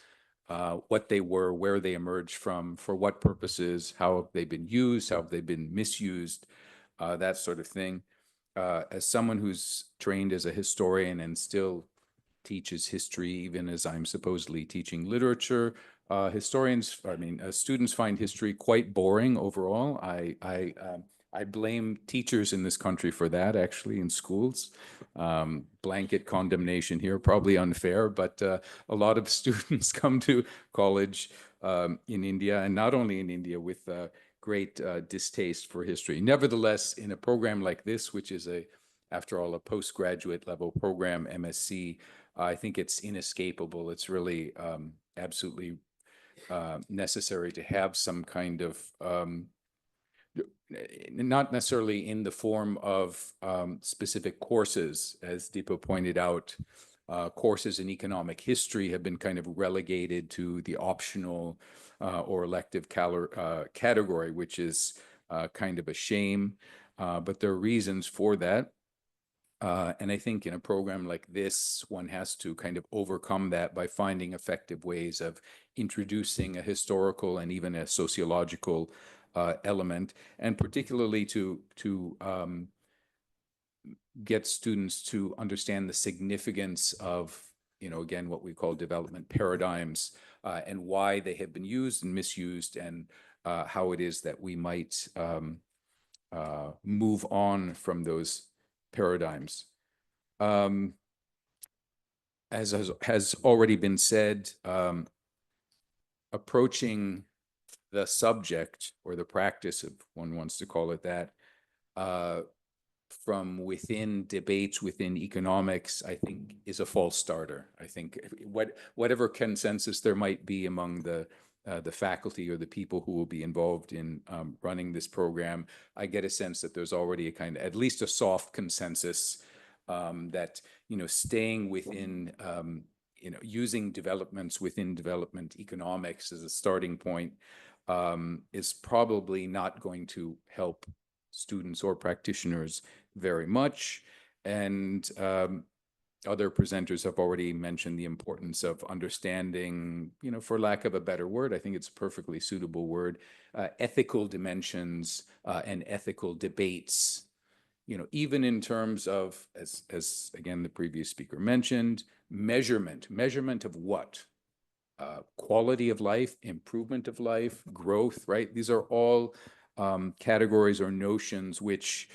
what they were, where they emerged from, for what purposes, how have they been used, how have they been misused, that sort of thing. As someone who's trained as a historian and still teaches history, even as I'm supposedly teaching literature, students find history quite boring overall. I blame teachers in this country for that, actually, in schools. Blanket condemnation here, probably unfair, but a lot of students come to college in India, and not only in India, with great distaste for history. Nevertheless, in a program like this, which is after all, a postgraduate level program, MSc, I think it's inescapable. It's really absolutely necessary to have some kind of, not necessarily in the form of specific courses, as Dipa pointed out. Courses in economic history have been kind of relegated to the optional or elective category, which is kind of a shame, but there are reasons for that. And I think in a program like this, one has to kind of overcome that by finding effective ways of introducing a historical and even a sociological element, and particularly to get students to understand the significance of, again, what we call development paradigms, and why they have been used and misused, and how it is that we might move on from those paradigms. As has already been said, approaching the subject or the practice, if one wants to call it that, from within debates within economics, I think is a false starter. I think whatever consensus there might be among the faculty or the people who will be involved in running this program, I get a sense that there's already a kind of, at least a soft consensus, that, staying within, using developments within development economics as a starting point is probably not going to help students or practitioners very much. And other presenters have already mentioned the importance of understanding, for lack of a better word, I think it's a perfectly suitable word, ethical dimensions and ethical debates, even in terms of, as again, the previous speaker mentioned, measurement of what? Quality of life, improvement of life, growth, right? These are all categories or notions which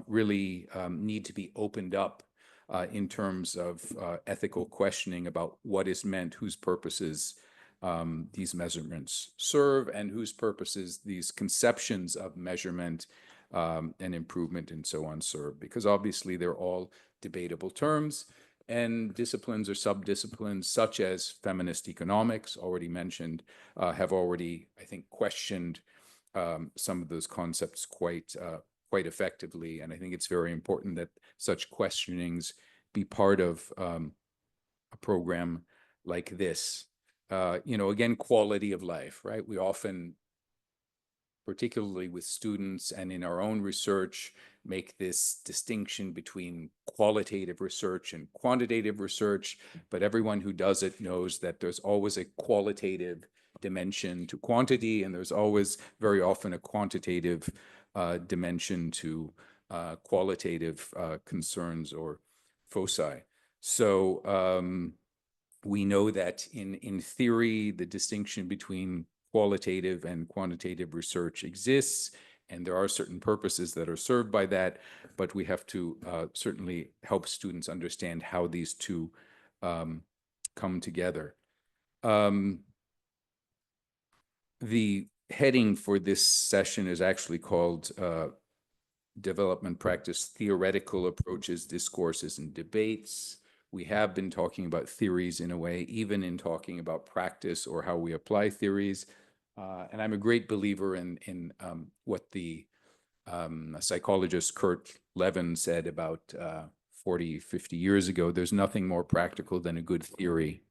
really need to be opened up in terms of ethical questioning about what is meant, whose purposes these measurements serve, and whose purposes these conceptions of measurement and improvement and so on serve. Because obviously they're all debatable terms, and disciplines or sub-disciplines such as feminist economics, already mentioned, have already, I think, questioned some of those concepts quite effectively. And I think it's very important that such questionings be part of a program like this. Again, quality of life, right? We often, particularly with students and in our own research, make this distinction between qualitative research and quantitative research, but everyone who does it knows that there's always a qualitative dimension to quantity, and there's always very often a quantitative dimension to qualitative concerns or foci. So we know that in theory, the distinction between qualitative and quantitative research exists, and there are certain purposes that are served by that, but we have to certainly help students understand how these two come together. The heading for this session is actually called Development Practice, Theoretical Approaches, Discourses, and Debates. We have been talking about theories in a way, even in talking about practice or how we apply theories. And I'm a great believer in what the psychologist Kurt Levin said about 40, 50 years ago. There's nothing more practical than a good theory.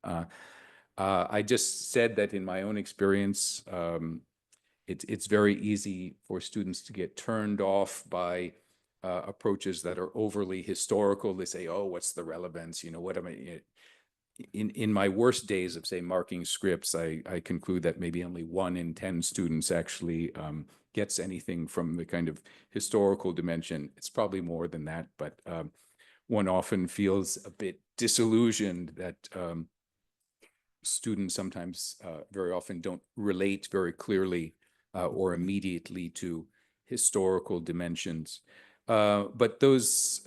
I just said that in my own experience, it's very easy for students to get turned off by approaches that are overly historical. They say, oh, what's the relevance? You know, what am I? In my worst days of, say, marking scripts, I conclude that maybe only 1 in 10 students actually gets anything from the kind of historical dimension. It's probably more than that, but one often feels a bit disillusioned that students sometimes very often don't relate very clearly or immediately to historical dimensions. But those,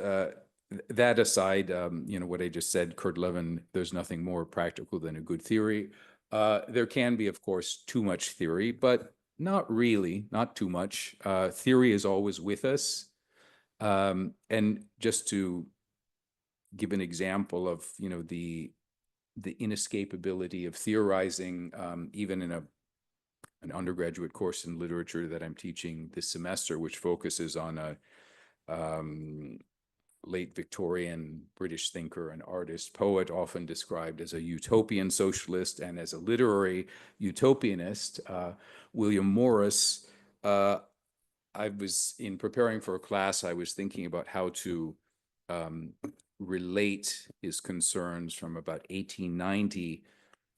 that aside, you know, what I just said, Kurt Levin, there's nothing more practical than a good theory. There can be, of course, too much theory, but not really, not too much. Theory is always with us. And just to give an example of, you know, the inescapability of theorizing, even in an undergraduate course in literature that I'm teaching this semester, which focuses on a late Victorian British thinker and artist, poet, often described as a utopian socialist and as a literary utopianist, William Morris. I was, in preparing for a class, I was thinking about how to relate his concerns from about 1890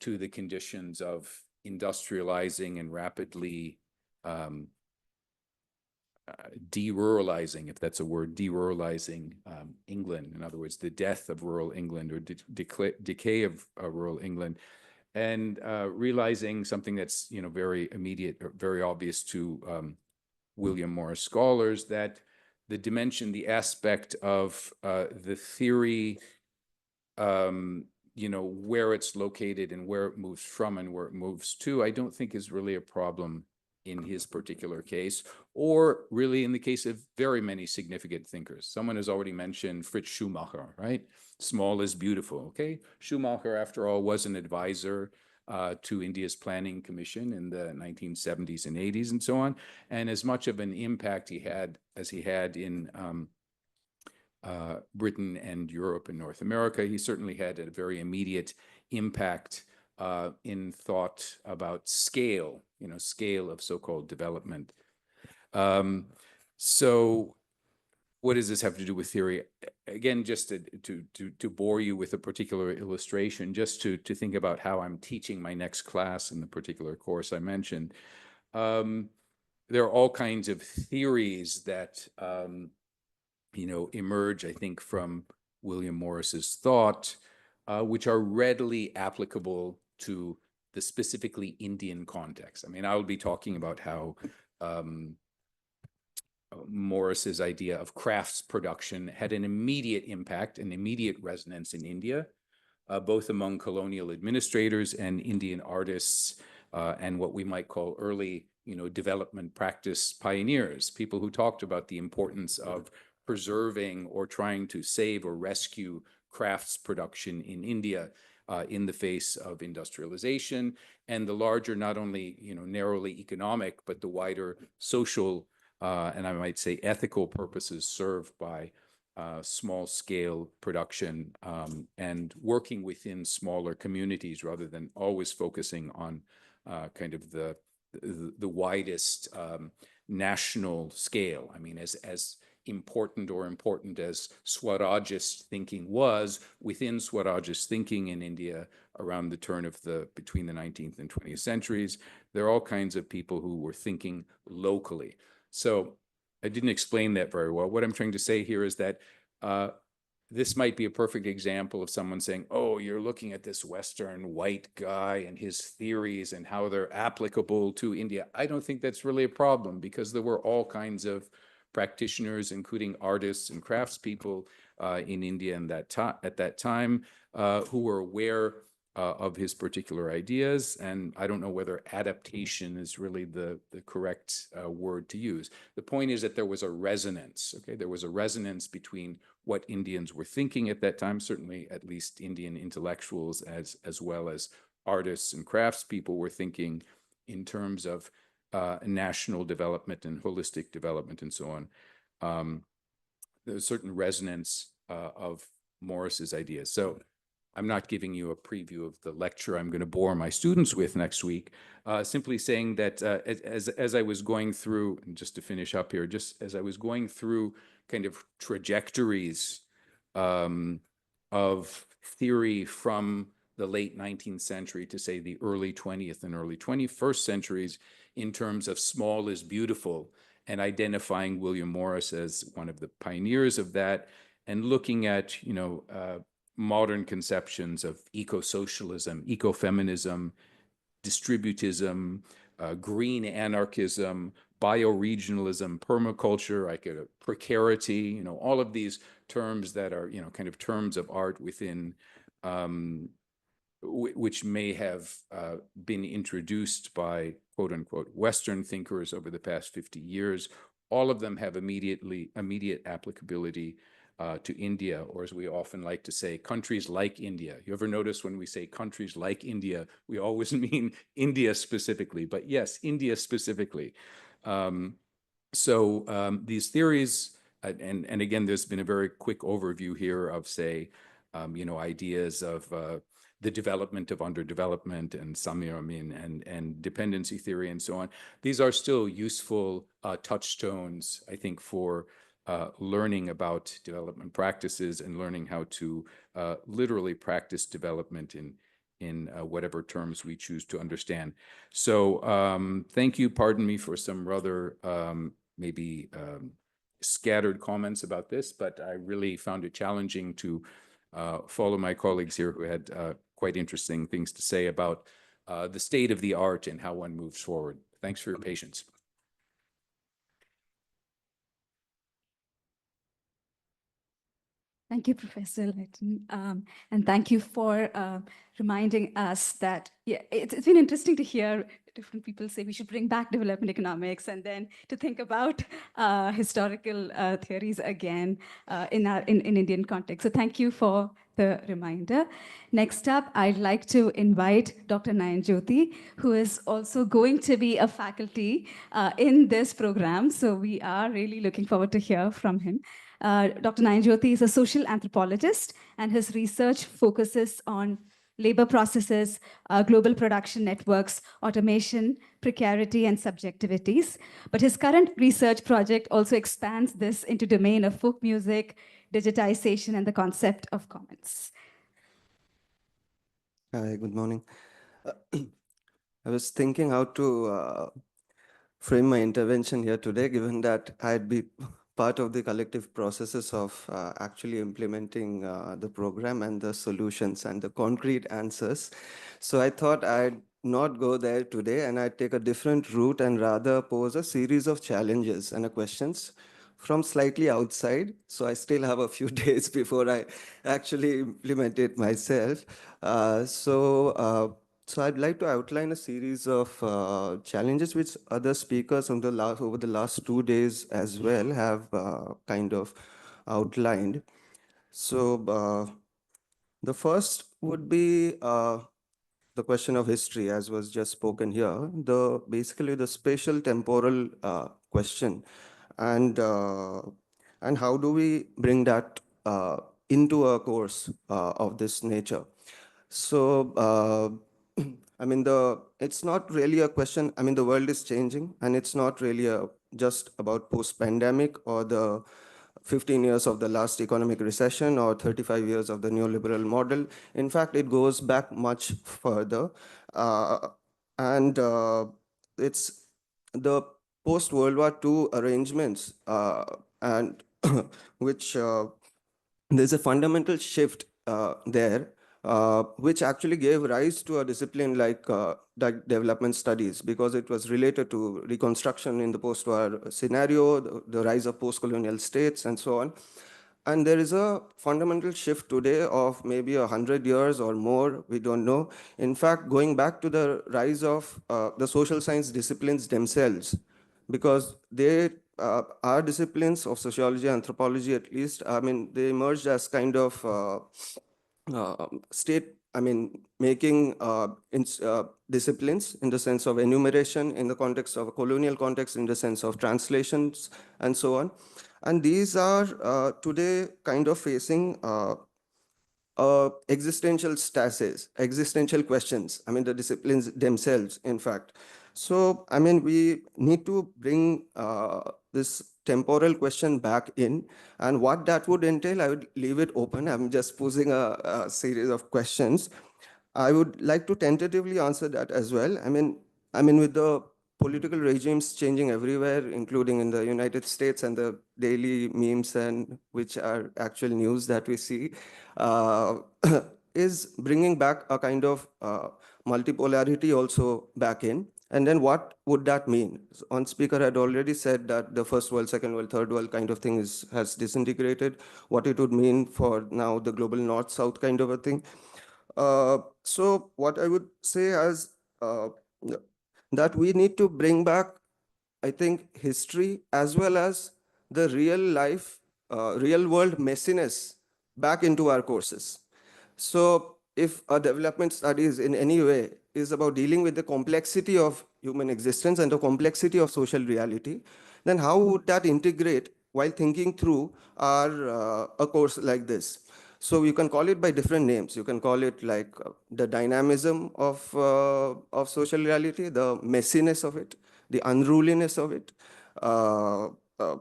to the conditions of industrializing and rapidly deruralizing, if that's a word, deruralizing England. In other words, the death of rural England or decay of rural England, and realizing something that's, you know, very immediate, or very obvious to William Morris scholars, that the dimension, the aspect of the theory, you know, where it's located and where it moves from and where it moves to, I don't think is really a problem in his particular case, or really in the case of very many significant thinkers. Someone has already mentioned Fritz Schumacher, right? Small is beautiful, okay? Schumacher, after all, was an advisor to India's Planning Commission in the 1970s and 80s and so on. And as much of an impact he had as he had in Britain and Europe and North America, he certainly had a very immediate impact in thought about scale, you know, scale of so-called development. So what does this have to do with theory? Again, just to bore you with a particular illustration, just to think about how I'm teaching my next class in the particular course I mentioned. There are all kinds of theories that you know, emerge, I think, from William Morris's thought, which are readily applicable to the specifically Indian context. I mean, I will be talking about how Morris's idea of crafts production had an immediate impact, an immediate resonance in India, both among colonial administrators and Indian artists, and what we might call early, you know, development practice pioneers, people who talked about the importance of preserving or trying to save or rescue crafts production in India in the face of industrialization and the larger, not only, you know, narrowly economic, but the wider social and I might say ethical purposes served by small scale production and working within smaller communities rather than always focusing on kind of the widest national scale. I mean, as important as Swarajist thinking was, within Swarajist thinking in India around the turn of between the 19th and 20th centuries, there are all kinds of people who were thinking locally. So I didn't explain that very well. What I'm trying to say here is that this might be a perfect example of someone saying, oh, you're looking at this Western white guy and his theories and how they're applicable to India. I don't think that's really a problem, because there were all kinds of practitioners, including artists and craftspeople in India at that time who were aware of his particular ideas. And I don't know whether adaptation is really the correct word to use. The point is that there was a resonance, okay? There was a resonance between what Indians were thinking at that time, certainly at least Indian intellectuals as well as artists and craftspeople were thinking in terms of national development and holistic development and so on. There's a certain resonance of Morris's ideas. So I'm not giving you a preview of the lecture I'm going to bore my students with next week, simply saying that as I was going through, and just to finish up here, just as I was going through kind of trajectories of theory from the late 19th century to, say, the early 20th and early 21st centuries in terms of small is beautiful, and identifying William Morris as one of the pioneers of that, and looking at, modern conceptions of eco-socialism, ecofeminism, distributism, green anarchism, bioregionalism, permaculture, precarity, all of these terms that are, kind of terms of art within, which may have been introduced by quote unquote Western thinkers over the past 50 years. All of them have immediate applicability to India, or as we often like to say, countries like India. You ever notice when we say countries like India, we always mean India specifically, but yes, India specifically. These theories, and again, there's been a very quick overview here of, say, ideas of the development of underdevelopment and samyamin and dependency theory and so on. These are still useful touchstones, I think, for learning about development practices and learning how to literally practice development in whatever terms we choose to understand. So thank you. Pardon me for some rather maybe scattered comments about this, but I really found it challenging to follow my colleagues here who had quite interesting things to say about the state of the art and how one moves forward. Thanks for your patience. Thank you, Professor Leighton. And thank you for reminding us that, it's been interesting to hear different people say we should bring back development economics, and then to think about historical theories again in Indian context. So thank you for the reminder. Next up, I'd like to invite Dr. Nayanjyoti, who is also going to be a faculty in this program. So we are really looking forward to hear from him. Dr. Nayanjyoti is a social anthropologist, and his research focuses on labor processes, global production networks, automation, precarity, and subjectivities. But his current research project also expands this into domain of folk music, digitization, and the concept of commons. Hi, good morning. I was thinking how to frame my intervention here today, given that I'd be part of the collective processes of actually implementing the program and the solutions and the concrete answers. So I thought I'd not go there today, and I'd take a different route and rather pose a series of challenges and questions from slightly outside. So I still have a few days before I actually implement it myself. So I'd like to outline a series of challenges which other speakers over the last 2 days as well have kind of outlined. So the first would be the question of history, as was just spoken here. Basically the spatial temporal question, and how do we bring that into a course of this nature? So I mean, it's not really a question. I mean, the world is changing, and it's not really just about post-pandemic or the 15 years of the last economic recession or 35 years of the neoliberal model. In fact, it goes back much further. And it's the post-World War II arrangements, and which there's a fundamental shift there, which actually gave rise to a discipline like development studies, because it was related to reconstruction in the post-war scenario, the rise of post-colonial states, and so on. And there is a fundamental shift today of maybe 100 years or more, we don't know. In fact, going back to the rise of the social science disciplines themselves, because they are disciplines of sociology, anthropology at least, I mean, they emerged as kind of making disciplines in the sense of enumeration, in the context of a colonial context, in the sense of translations, and so on. And these are today kind of facing existential stasis, existential questions. I mean, the disciplines themselves, in fact. So, I mean, we need to bring this temporal question back in, and what that would entail, I would leave it open. I'm just posing a series of questions. I would like to tentatively answer that as well. I mean, with the political regimes changing everywhere, including in the United States, and the daily memes and which are actual news that we see, uh, is bringing back a kind of multipolarity also back in. And then what would that mean? One speaker had already said that the first world, second world, third world kind of thing has disintegrated. What it would mean for now the global north-south kind of a thing. So what I would say is that we need to bring back, I think, history as well as the real life, real world messiness back into our courses. So if a development studies in any way is about dealing with the complexity of human existence and the complexity of social reality, then how would that integrate while thinking through a course like this? So you can call it by different names. You can call it like the dynamism of social reality, the messiness of it, the unruliness of it, uh, uh,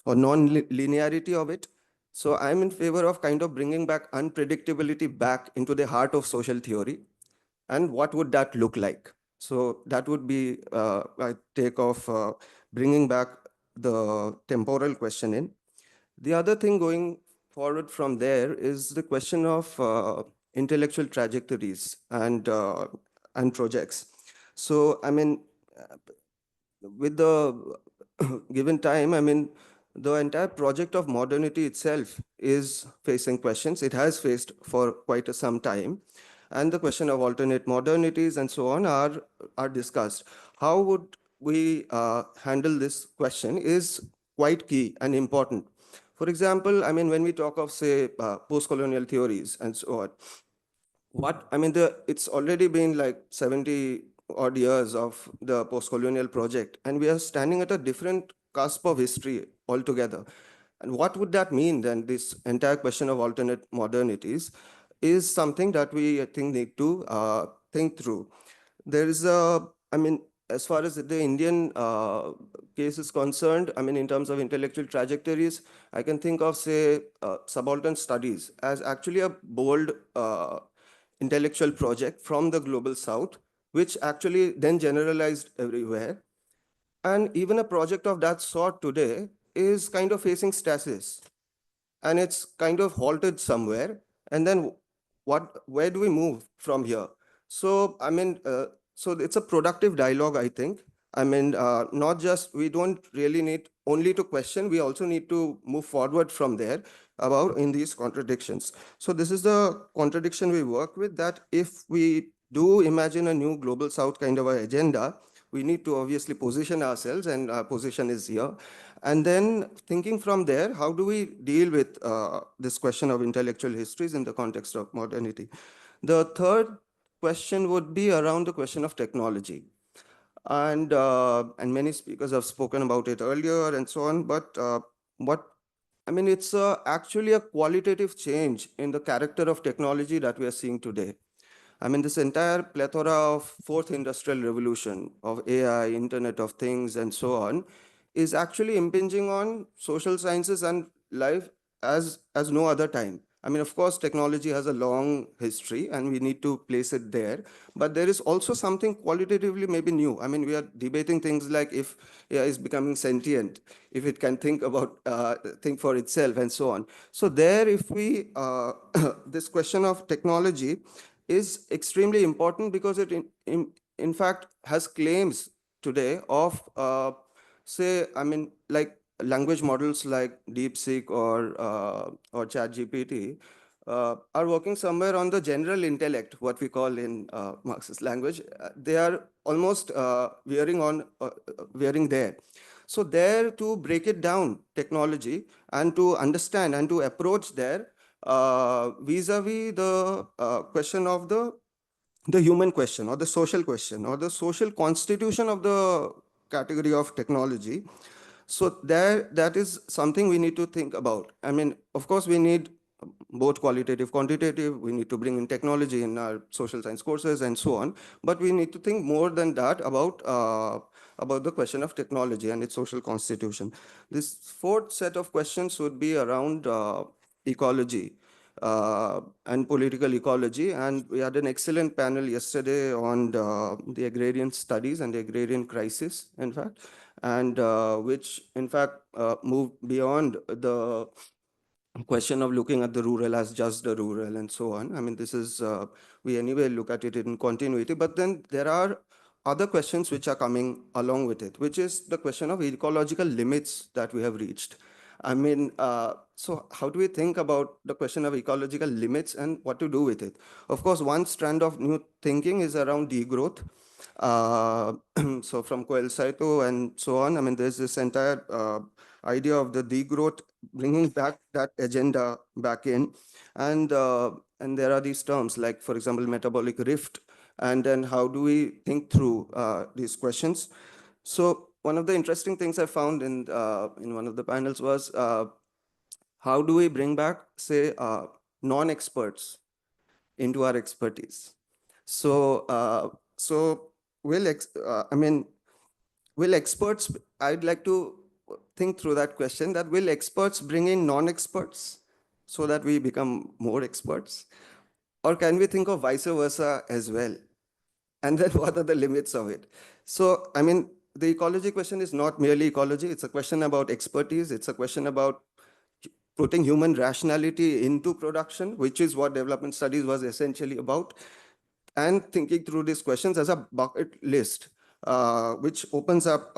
or non-linearity of it. So I'm in favor of kind of bringing back unpredictability back into the heart of social theory. And what would that look like? So that would be my take of bringing back the temporal question in. The other thing going forward from there is the question of intellectual trajectories and projects. So, I mean, with the given time, I mean, the entire project of modernity itself is facing questions. It has faced for quite some time. And the question of alternate modernities and so on are discussed. How would we handle this question is quite key and important. For example, I mean, when we talk of, say, post-colonial theories and so on, it's already been like 70 odd years of the post-colonial project, and we are standing at a different cusp of history altogether. And what would that mean then? This entire question of alternate modernities is something that we, I think, need to think through. There is I mean, as far as the Indian case is concerned, I mean, in terms of intellectual trajectories, I can think of, say, subaltern studies as actually a bold intellectual project from the global south, which actually then generalized everywhere. And even a project of that sort today is kind of facing stasis, and it's kind of halted somewhere. And then where do we move from here? So, I mean, so it's a productive dialogue, I think. I mean, not just, we don't really need only to question, we also need to move forward from there about in these contradictions. So this is the contradiction we work with, that if we do imagine a new global south kind of an agenda, we need to obviously position ourselves, and our position is here. And then thinking from there, how do we deal with this question of intellectual histories in the context of modernity? The third question would be around the question of technology. And many speakers have spoken about it earlier and so on, but it's actually a qualitative change in the character of technology that we are seeing today. I mean, this entire plethora of fourth industrial revolution of AI, Internet of Things, and so on, is actually impinging on social sciences and life as no other time. I mean, of course, technology has a long history and we need to place it there. But there is also something qualitatively maybe new. I mean, we are debating things like if AI is becoming sentient, if it can think for itself and so on. So there, if we, this question of technology is extremely important because it in fact has claims today of, say, I mean, like language models like DeepSeek or ChatGPT are working somewhere on the general intellect, what we call in Marxist language. They are almost veering there. So there, to break it down, technology, and to understand and to approach there vis-a-vis the question of the human question or the social question or the social constitution of the category of technology. So that is something we need to think about. I mean, of course, we need both qualitative, quantitative. We need to bring in technology in our social science courses and so on. But we need to think more than that about the question of technology and its social constitution. This fourth set of questions would be around ecology and political ecology. And we had an excellent panel yesterday on the agrarian studies and the agrarian crisis, in fact, and which, in fact, moved beyond the question of looking at the rural as just the rural and so on. I mean, this is, we anyway look at it in continuity, but then there are other questions which are coming along with it, which is the question of ecological limits that we have reached. I mean, so how do we think about the question of ecological limits and what to do with it? Of course, one strand of new thinking is around degrowth. So from Coel Saito and so on, I mean, there's this entire idea of the degrowth, bringing back that agenda back in. And there are these terms like, for example, metabolic rift. And then how do we think through these questions? So one of the interesting things I found in one of the panels was how do we bring back, say, non-experts into our expertise? So, will experts, I'd like to think through that question, that will experts bring in non-experts so that we become more experts? Or can we think of vice versa as well? And then what are the limits of it? So, I mean, the ecology question is not merely ecology. It's a question about expertise. It's a question about putting human rationality into production, which is what development studies was essentially about, and thinking through these questions as a bucket list, which opens up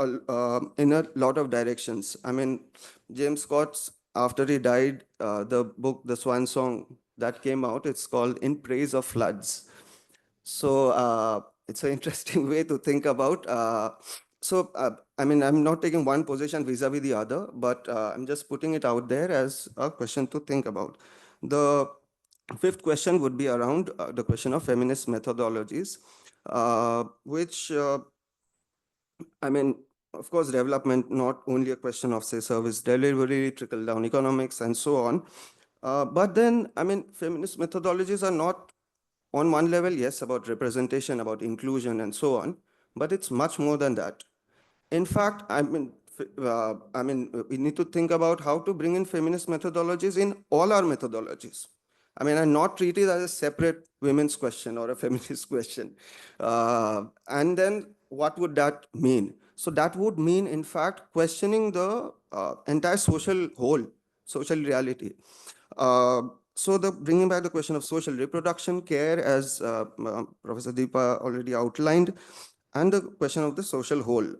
in a lot of directions. I mean, James Scott's, after he died, the book, The Swan Song, that came out, it's called In Praise of Floods. So it's an interesting way to think about. I mean, I'm not taking one position vis-a-vis the other, but I'm just putting it out there as a question to think about. The fifth question would be around the question of feminist methodologies, which, I mean, of course, development, not only a question of, say, service delivery, trickle-down economics, and so on. But then, I mean, feminist methodologies are not, on one level, yes, about representation, about inclusion, and so on, but it's much more than that. In fact, we need to think about how to bring in feminist methodologies in all our methodologies. I mean, and not treat it as a separate women's question or a feminist question. And then what would that mean? So that would mean, in fact, questioning the entire social whole, social reality. So bringing back the question of social reproduction, care, as Professor Dipa already outlined, and the question of the social whole.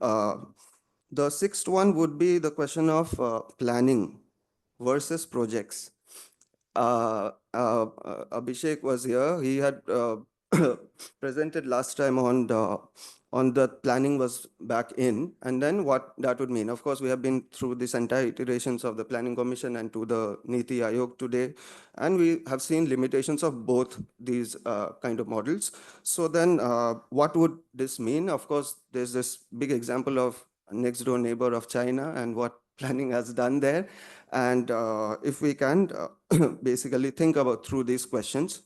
The sixth one would be the question of planning versus projects. Abhishek was here. He had presented last time on the planning was back in, and then what that would mean. Of course, we have been through this entire iterations of the Planning Commission and to the Niti Aayog today, and we have seen limitations of both these kind of models. So then what would this mean? Of course, there's this big example of next door neighbor of China and what planning has done there. And if we can basically think about through these questions,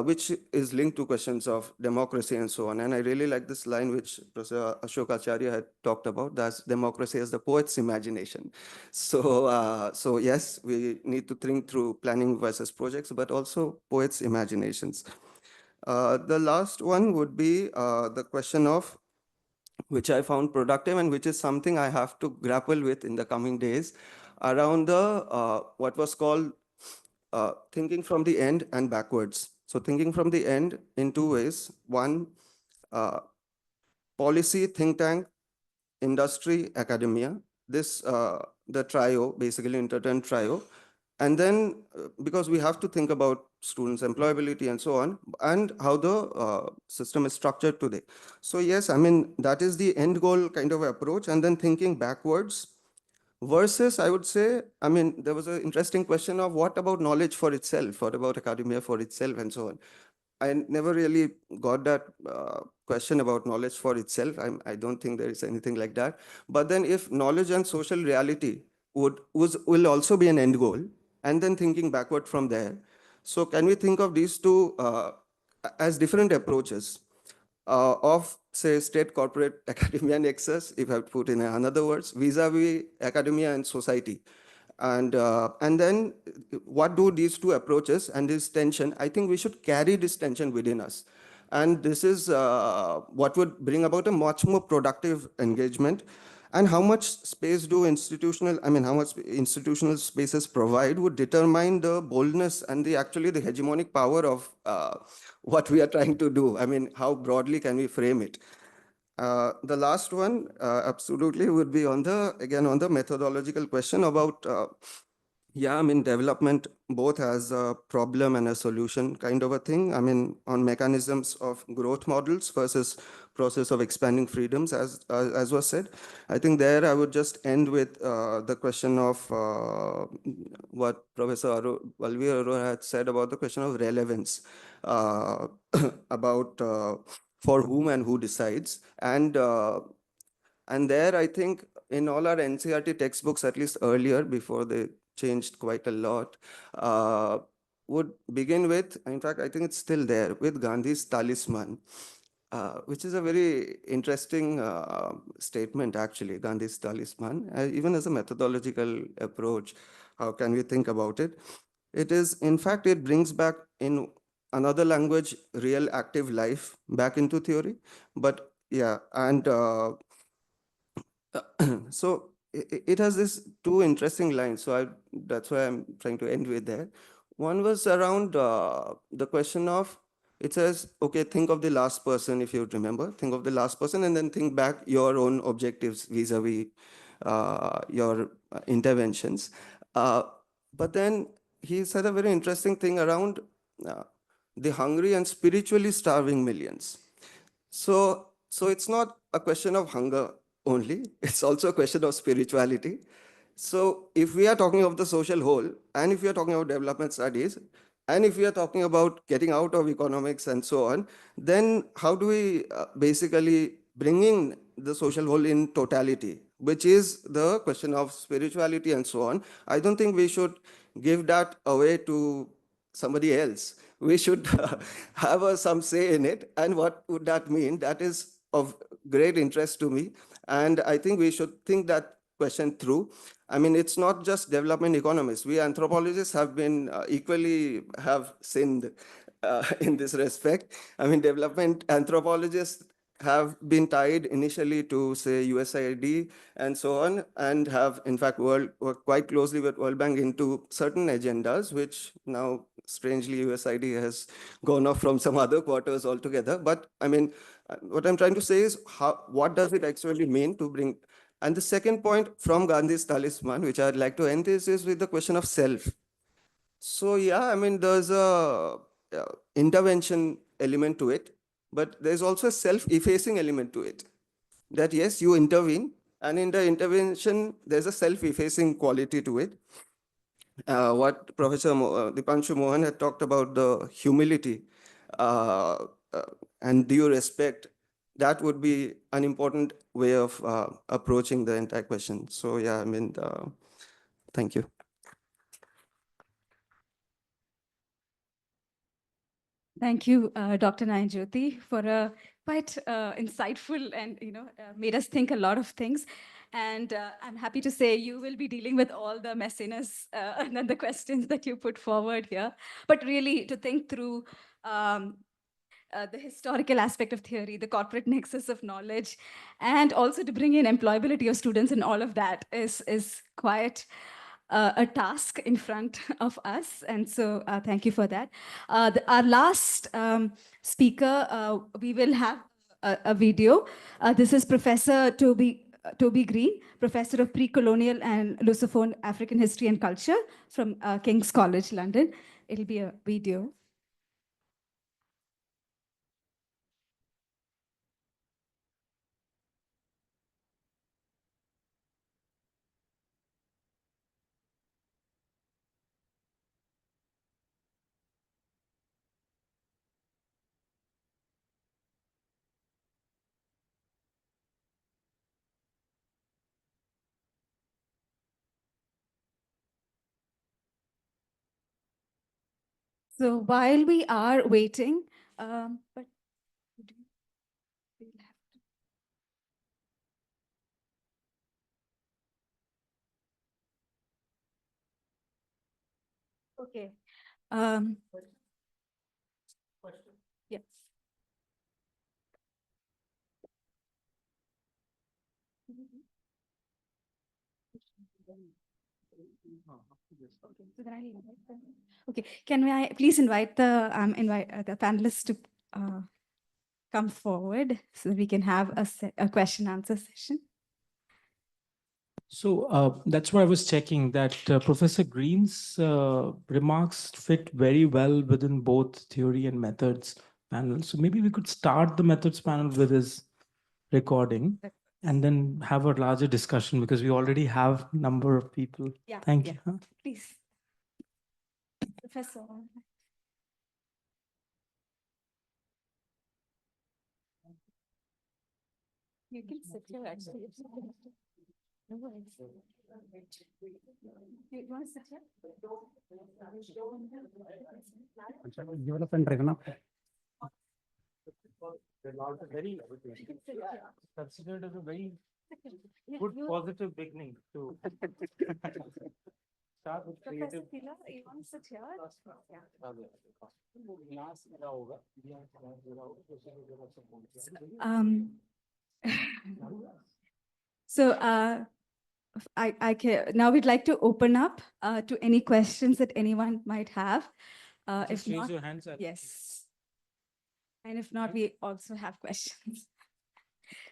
which is linked to questions of democracy and so on. And I really like this line which Professor Ashok Acharya had talked about, that's democracy as the poet's imagination. So yes, we need to think through planning versus projects, but also poets' imaginations. The last one would be the question of, which I found productive and which is something I have to grapple with in the coming days, around the what was called thinking from the end and backwards. So thinking from the end in two ways. One, policy, think tank, industry, academia. This, the trio, basically intertwined trio. And then, because we have to think about students' employability and so on, and how the system is structured today. So yes, I mean, that is the end goal kind of approach. And then thinking backwards, versus, I would say, I mean, there was an interesting question of what about knowledge for itself? What about academia for itself and so on? I never really got that question about knowledge for itself. I don't think there is anything like that. But then if knowledge and social reality will also be an end goal, and then thinking backward from there. So can we think of these two as different approaches of, say, state, corporate, academia nexus, if I have to put in another words, vis-a-vis academia and society? And then what do these two approaches and this tension, I think we should carry this tension within us. And this is what would bring about a much more productive engagement. And how much space do how much institutional spaces provide would determine the boldness and actually the hegemonic power of what we are trying to do. I mean, how broadly can we frame it? The last one, absolutely, would be on the methodological question about, yeah, I mean, development both has a problem and a solution kind of a thing. I mean, on mechanisms of growth models versus process of expanding freedoms, as was said. I think there I would just end with the question of what Professor Valvi had said about the question of relevance, about for whom and who decides. And there, I think in all our NCERT textbooks, at least earlier, before they changed quite a lot, would begin with, in fact, I think it's still there, with Gandhi's talisman, which is a very interesting statement, actually, Gandhi's talisman, even as a methodological approach. How can we think about it? It is, in fact, it brings back in another language, real active life back into theory. But yeah, and so it has this two interesting lines. So that's why I'm trying to end with there. One was around the question of, it says, okay, think of the last person, if you remember, think of the last person, and then think back your own objectives vis-a-vis your interventions. But then he said a very interesting thing around the hungry and spiritually starving millions. So it's not a question of hunger only, it's also a question of spirituality. So if we are talking of the social whole, and if we are talking about development studies, and if we are talking about getting out of economics and so on, then how do we basically bring in the social whole in totality, which is the question of spirituality and so on? I don't think we should give that away to somebody else. We should have some say in it. And what would that mean? That is of great interest to me. And I think we should think that question through. I mean, it's not just development economists. We anthropologists have been equally have sinned in this respect. I mean, development anthropologists have been tied initially to, say, USAID and so on, and have, in fact, worked quite closely with World Bank into certain agendas, which now, strangely, USAID has gone off from some other quarters altogether. But I mean, what I'm trying to say is, what does it actually mean to bring? And the second point from Gandhi's talisman, which I'd like to end this, is with the question of self. So yeah, I mean, there's a intervention element to it, but there's also a self-effacing element to it. That yes, you intervene, and in the intervention, there's a self-effacing quality to it. What Professor Dipanshu Mohan had talked about, the humility and due respect, that would be an important way of approaching the entire question. So yeah, I mean, thank you. Thank you, Dr. Nayanjyoti, for a quite insightful and made us think a lot of things. And I'm happy to say you will be dealing with all the messiness and the questions that you put forward here. But really, to think through the historical aspect of theory, the corporate nexus of knowledge, and also to bring in employability of students and all of that is quite a task in front of us. And so thank you for that. Our last speaker, we will have a video. This is Professor Toby Green, Professor of Precolonial and Lusophone African History and Culture from King's College, London. It'll be a video. So while we are waiting, but we'll have to. Okay. Yes. Okay, so then I'll invite them. Okay, can I please invite the panelists to come forward so that we can have a question answer session. So that's why I was checking that Professor Green's remarks fit very well within both theory and methods panel. So maybe we could start the methods panel with his recording and then have a larger discussion because we already have a number of people. Yeah. Thank you. Huh? Please. Professor. You can sit here actually. No worries. You want to sit here? Very considered as a very good positive beginning to start with Professor creative. Tila, you want to sit here? So I can now we'd like to open up to any questions that anyone might have. Just If raise not, your hands. yes. And if not, we also have questions.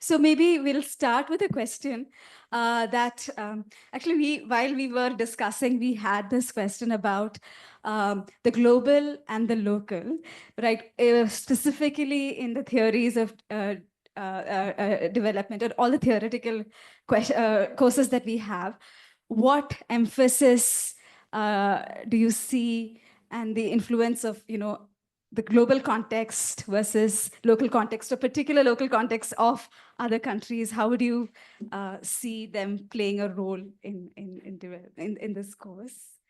So maybe we'll start with a question that actually while we were discussing, we had this question about the global and the local, right? Specifically in the theories of development and all the theoretical courses that we have, what emphasis do you see and the influence of, the global context versus local context, or particular local context of other countries? How would you see them playing a role in this course?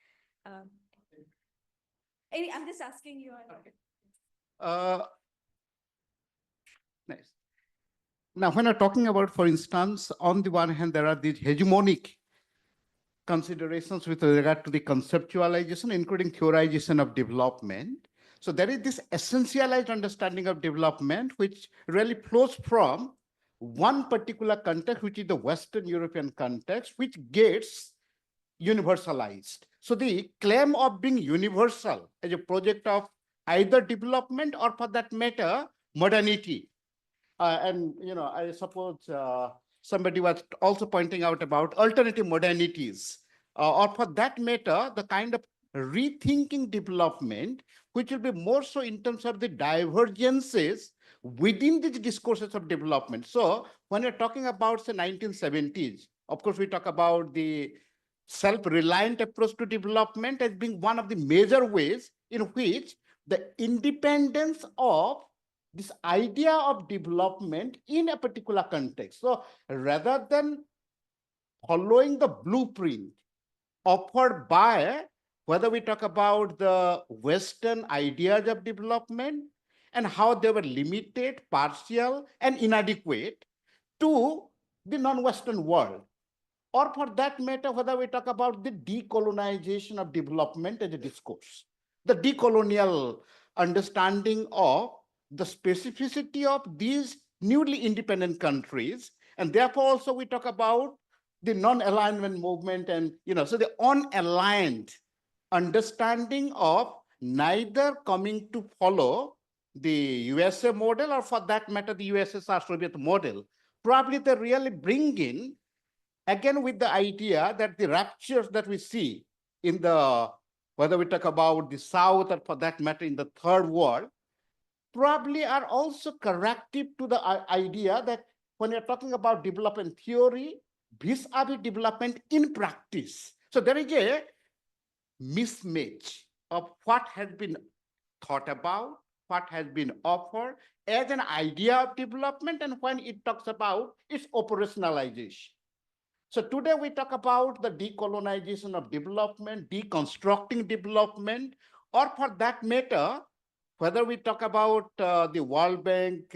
I'm just asking you. Nice. Now, when I'm talking about, for instance, on the one hand, there are these hegemonic considerations with regard to the conceptualization, including theorization of development. So there is this essentialized understanding of development, which really flows from one particular context, which is the Western European context, which gets universalized. So the claim of being universal as a project of either development or, for that matter, modernity. And I suppose somebody was also pointing out about alternative modernities, or for that matter, the kind of rethinking development, which will be more so in terms of the divergences within these discourses of development. So when you're talking about, say, 1970s, of course, we talk about the self-reliant approach to development as being one of the major ways in which the independence of this idea of development in a particular context. So rather than following the blueprint offered by whether we talk about the Western ideas of development and how they were limited, partial, and inadequate to the non-Western world, or for that matter, whether we talk about the decolonization of development as a discourse, the decolonial understanding of the specificity of these newly independent countries, and therefore also we talk about the non-alignment movement and, so the unaligned understanding of neither coming to follow the USA model or for that matter, the USSR Soviet model. Probably they really bring in, again, with the idea that the ruptures that we see in the, whether we talk about the South or for that matter in the third world, probably are also corrective to the idea that when you're talking about development theory, vis-a-vis development in practice. So there is a mismatch of what has been thought about, what has been offered as an idea of development, and when it talks about its operationalization. So today we talk about the decolonization of development, deconstructing development, or for that matter, whether we talk about the World Bank,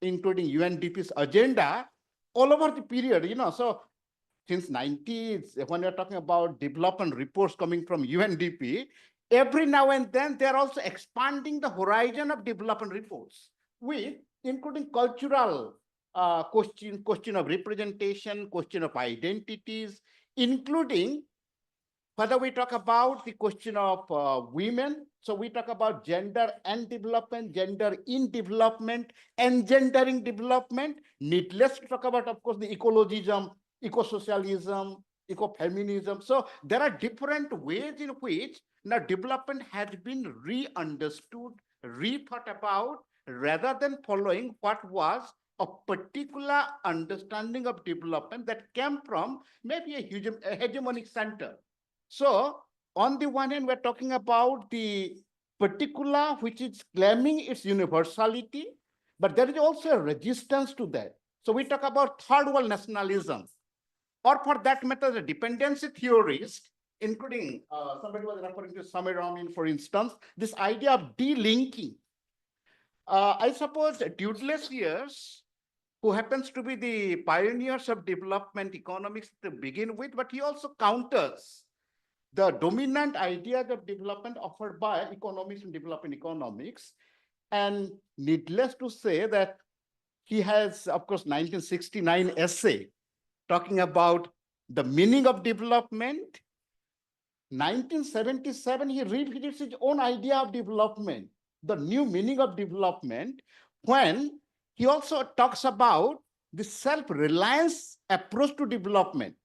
including UNDP's agenda, all over the period, so since 90s, when you're talking about development reports coming from UNDP, every now and then they're also expanding the horizon of development reports with including cultural question of representation, question of identities, including whether we talk about the question of women. So we talk about gender and development, gender in development, engendering development. Needless to talk about, of course, the ecologism, eco-socialism, ecofeminism. So there are different ways in which now development has been re-understood, rethought about, rather than following what was a particular understanding of development that came from maybe a hegemonic center. So on the one hand, we're talking about the particular which is claiming its universality, but there is also a resistance to that. So we talk about third world nationalism, or for that matter, the dependency theorists, including somebody was referring to Samiramin, for instance, this idea of delinking. I suppose Dudeless years, who happens to be the pioneers of development economics to begin with, but he also counters the dominant ideas of development offered by economics and development economics. And needless to say that he has, of course, 1969 essay talking about the meaning of development. 1977, he revisits his own idea of development, the new meaning of development, when he also talks about the self-reliance approach to development,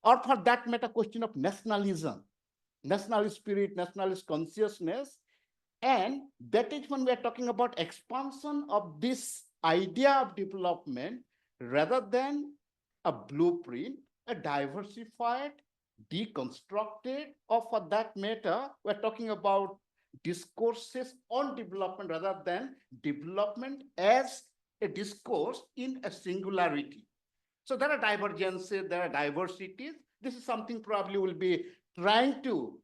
or for that matter, question of nationalism, nationalist spirit, nationalist consciousness. And that is when we are talking about expansion of this idea of development rather than a blueprint, a diversified, deconstructed, or for that matter, we're talking about discourses on development rather than development as a discourse in a singularity. So there are divergences, there are diversities. This is something probably will be trying to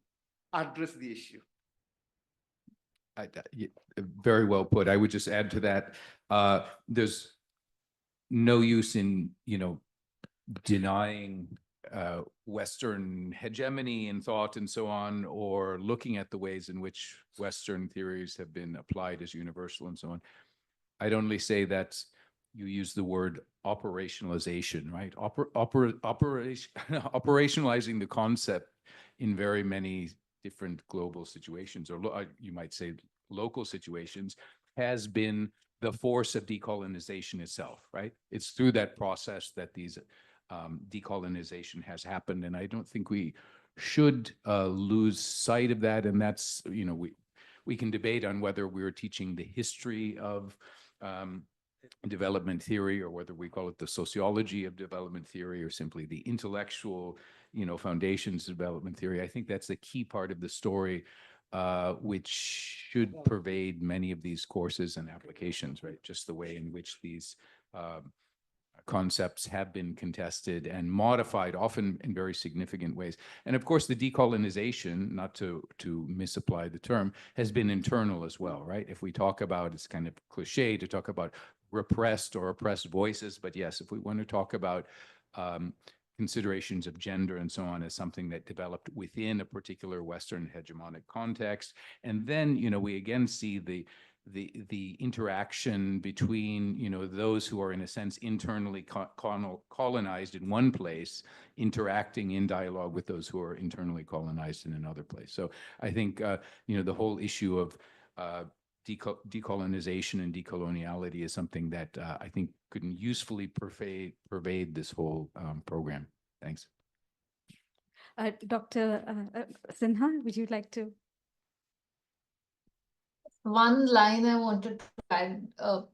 address the issue. Very well put. I would just add to that, there's no use in, denying Western hegemony in thought and so on, or looking at the ways in which Western theories have been applied as universal and so on. I'd only say that you use the word operationalization, right? Operationalizing the concept in very many different global situations, or you might say local situations, has been the force of decolonization itself, right? It's through that process that these decolonization has happened, and I don't think we should lose sight of that. And that's, we can debate on whether we're teaching the history of development theory, or whether we call it the sociology of development theory, or simply the intellectual, foundations of development theory. I think that's the key part of the story, which should pervade many of these courses and applications, right? Just the way in which these concepts have been contested and modified, often in very significant ways. And of course, the decolonization, not to misapply the term, has been internal as well, right? If we talk about, it's kind of cliche to talk about repressed or oppressed voices, but yes, if we want to talk about considerations of gender and so on as something that developed within a particular Western hegemonic context, and then, you know, we again see the interaction between, you know, those who are in a sense internally colonized in one place, interacting in dialogue with those who are internally colonized in another place. So I think, you know, the whole issue of decolonization and decoloniality is something that I think could usefully pervade this whole program. Thanks. Dr. Sinha, would you like to? One line I wanted to add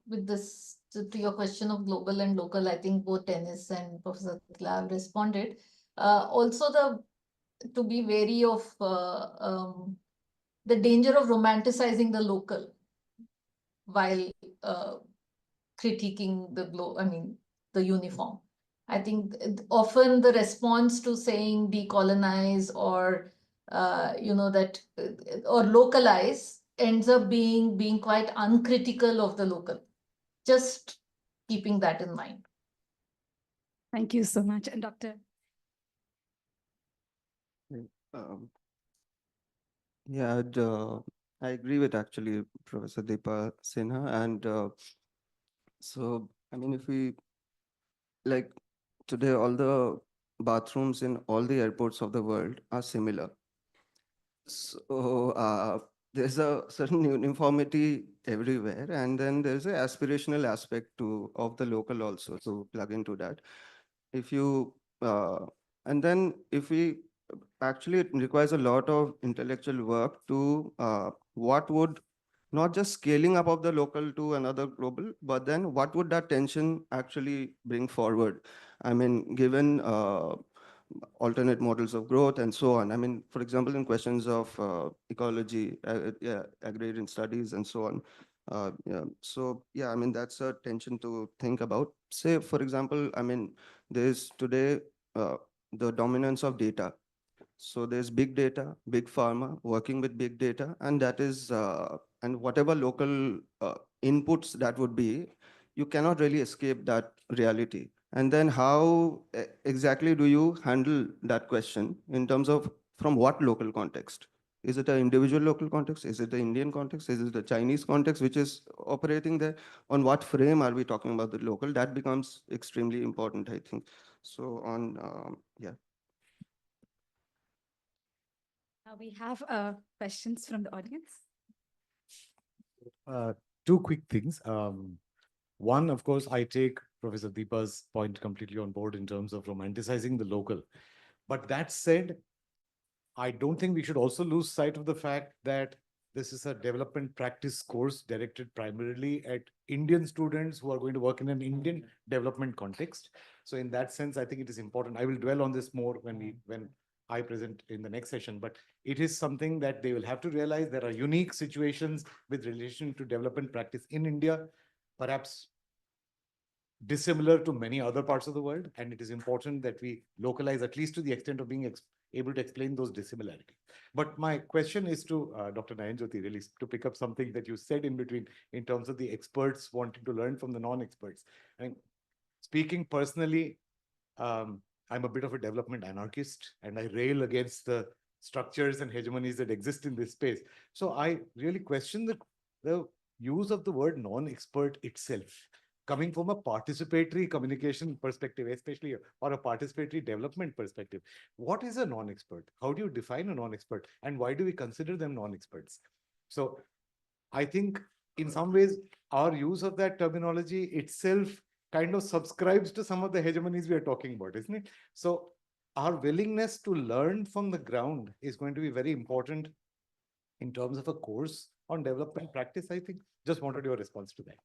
with this to your question of global and local. I think both Dennis and Professor Tila have responded. Also, to be wary of the danger of romanticizing the local while critiquing the uniform. I think often the response to saying decolonize or or localize ends up being quite uncritical of the local. Just keeping that in mind. Thank you so much. And Dr. Yeah, I agree with actually Professor Dipa Sinha. And so, I mean, if we like today, all the bathrooms in all the airports of the world are similar. So there's a certain uniformity everywhere, and then there's an aspirational aspect of the local also to plug into that. If you and then if we actually, it requires a lot of intellectual work to what would not just scaling up of the local to another global, but then what would that tension actually bring forward? I mean, given alternate models of growth and so on. I mean, for example, in questions of ecology, agrarian studies and so on. So yeah, I mean, that's a tension to think about. Say, for example, I mean, there's today the dominance of data. So there's big data, big pharma working with big data, and that is, and whatever local inputs that would be, you cannot really escape that reality. And then how exactly do you handle that question in terms of from what local context? Is it an individual local context? Is it the Indian context? Is it the Chinese context which is operating there? On what frame are we talking about the local? That becomes extremely important, I think. So yeah. We have questions from the audience. Two quick things. One, of course, I take Professor Deepa's point completely on board in terms of romanticizing the local. But that said, I don't think we should also lose sight of the fact that this is a development practice course directed primarily at Indian students who are going to work in an Indian development context. So in that sense, I think it is important. I will dwell on this more when I present in the next session, but it is something that they will have to realize. There are unique situations with relation to development practice in India, perhaps dissimilar to many other parts of the world. And it is important that we localize, at least to the extent of being able to explain those dissimilarities. But my question is to Dr. Nayanjyoti, really, to pick up something that you said in between in terms of the experts wanting to learn from the non-experts. I mean, speaking personally, I'm a bit of a development anarchist, and I rail against the structures and hegemonies that exist in this space. So I really question the use of the word non-expert itself, coming from a participatory communication perspective, especially, or a participatory development perspective. What is a non-expert? How do you define a non-expert? And why do we consider them non-experts? So I think in some ways, our use of that terminology itself kind of subscribes to some of the hegemonies we are talking about, isn't it? So our willingness to learn from the ground is going to be very important in terms of a course on development practice, I think. Just wanted your response to that.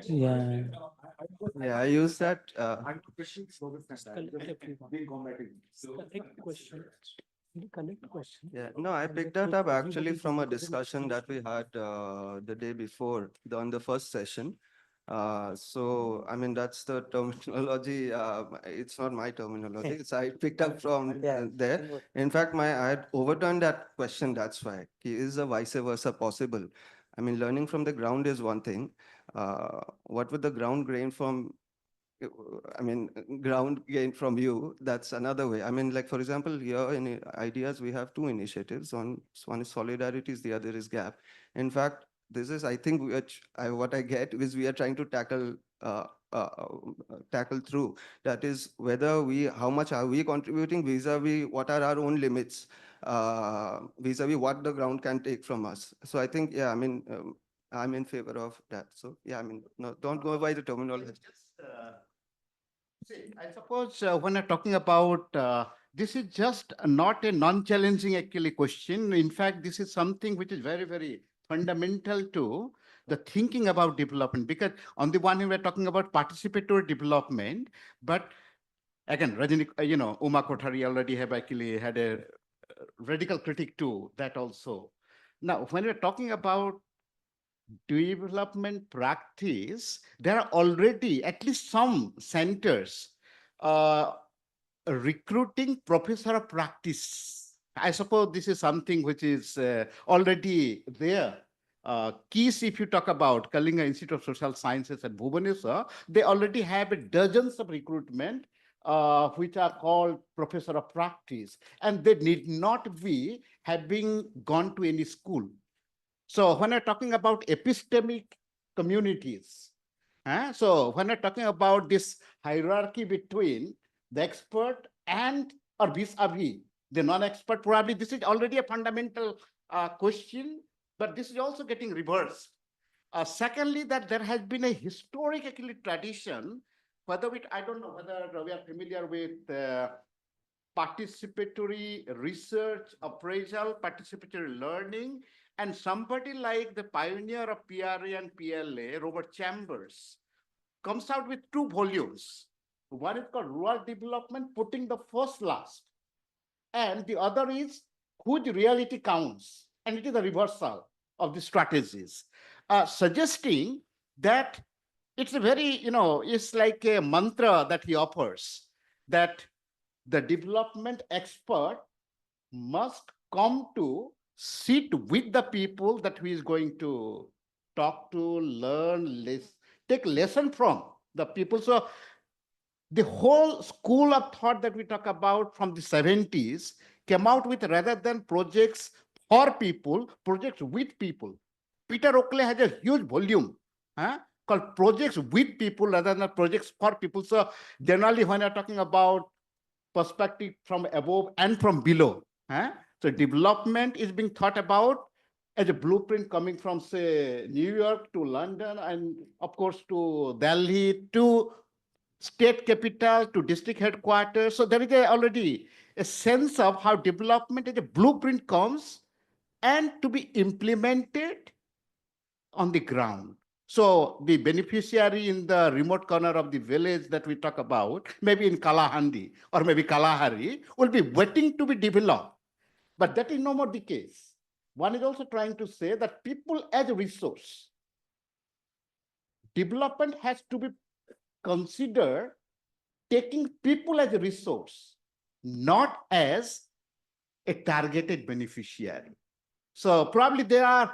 Yeah. Yeah, I use that. Yeah, no, I picked that up actually from a discussion that we had the day before on the first session. So, I mean, that's the terminology. It's not my terminology. It's I picked up from there. In fact, I had overturned that question. That's why. Is a vice versa possible? I mean, learning from the ground is one thing. What would the ground gain from I mean, ground gain from you, that's another way. I mean, like, for example, here in ideas, we have two initiatives. One is solidarities, the other is gap. In fact, this is, I think, what I get is we are trying to uh, uh, tackle through. That is whether how much are we contributing vis-a-vis what are our own limits, vis-a-vis what the ground can take from us. So I think, yeah, I mean, I'm in favor of that. So yeah, I mean, no, don't go by the terminology. See, I suppose when I'm talking about this is just not a non-challenging actually question. In fact, this is something which is very, very fundamental to the thinking about development. Because on the one hand, we're talking about participatory development, but again, Rajini, Uma Kothari already have actually had a radical critique to that also. Now, when we're talking about development practice, there are already at least some centers recruiting professor of practice. I suppose this is something which is already there. KISS, if you talk about Kalinga Institute of Social Sciences at Bhubaneswar, they already have dozens of recruitment which are called professor of practice, and they need not be having gone to any school. So when I'm talking about epistemic communities, so when I'm talking about this hierarchy between the expert and or vis-a-vis the non-expert, probably this is already a fundamental question, but this is also getting reversed. Secondly, that there has been a historic actually tradition, whether I don't know whether we are familiar with participatory research, appraisal, participatory learning, and somebody like the pioneer of PRA and PLA, Robert Chambers, comes out with 2 volumes. One is called Rural Development, Putting the First Last, and the other is Whose Reality Counts, and it is a reversal of the strategies, suggesting that it's a very, it's like a mantra that he offers, that the development expert must come to sit with the people that he is going to talk to, learn, take lesson from the people. So the whole school of thought that we talk about from the 70s came out with, rather than projects for people, projects with people. Peter Oakley has a huge volume called projects with people rather than projects for people. So generally when you're talking about perspective from above and from below, so development is being thought about as a blueprint coming from, say, New York to London, and of course to Delhi, to state capital, to district headquarters. So there is already a sense of how development as a blueprint comes and to be implemented on the ground. So the beneficiary in the remote corner of the village that we talk about, maybe in Kalahandi or maybe Kalahari, will be waiting to be developed. But that is no more the case. One is also trying to say that people as a resource, development has to be considered taking people as a resource, not as a targeted beneficiary. So probably there are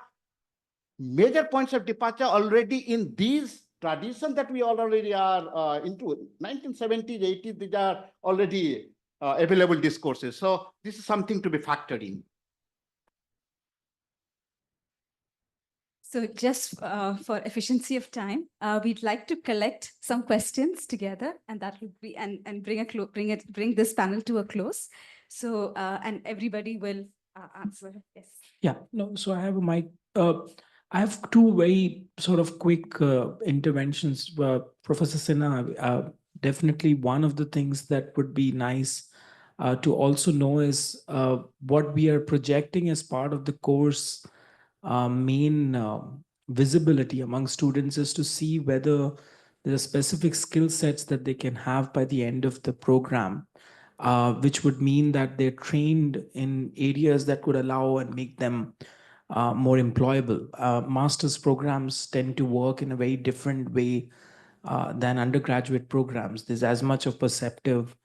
major points of departure already in these traditions that we already are into. 1970s, 80s, these are already available discourses. So this is something to be factored in. So just for efficiency of time, we'd like to collect some questions together, and that would be and bring this panel to a close. So and everybody will answer. Yes. Yeah. No. So I have a mic. I have 2 very sort of quick interventions. Professor Sinha, definitely one of the things that would be nice to also know is what we are projecting as part of the course main visibility among students is to see whether there are specific skill sets that they can have by the end of the program. which would mean that they're trained in areas that could allow and make them more employable. Master's programs tend to work in a very different way than undergraduate programs. There's as much of perceptive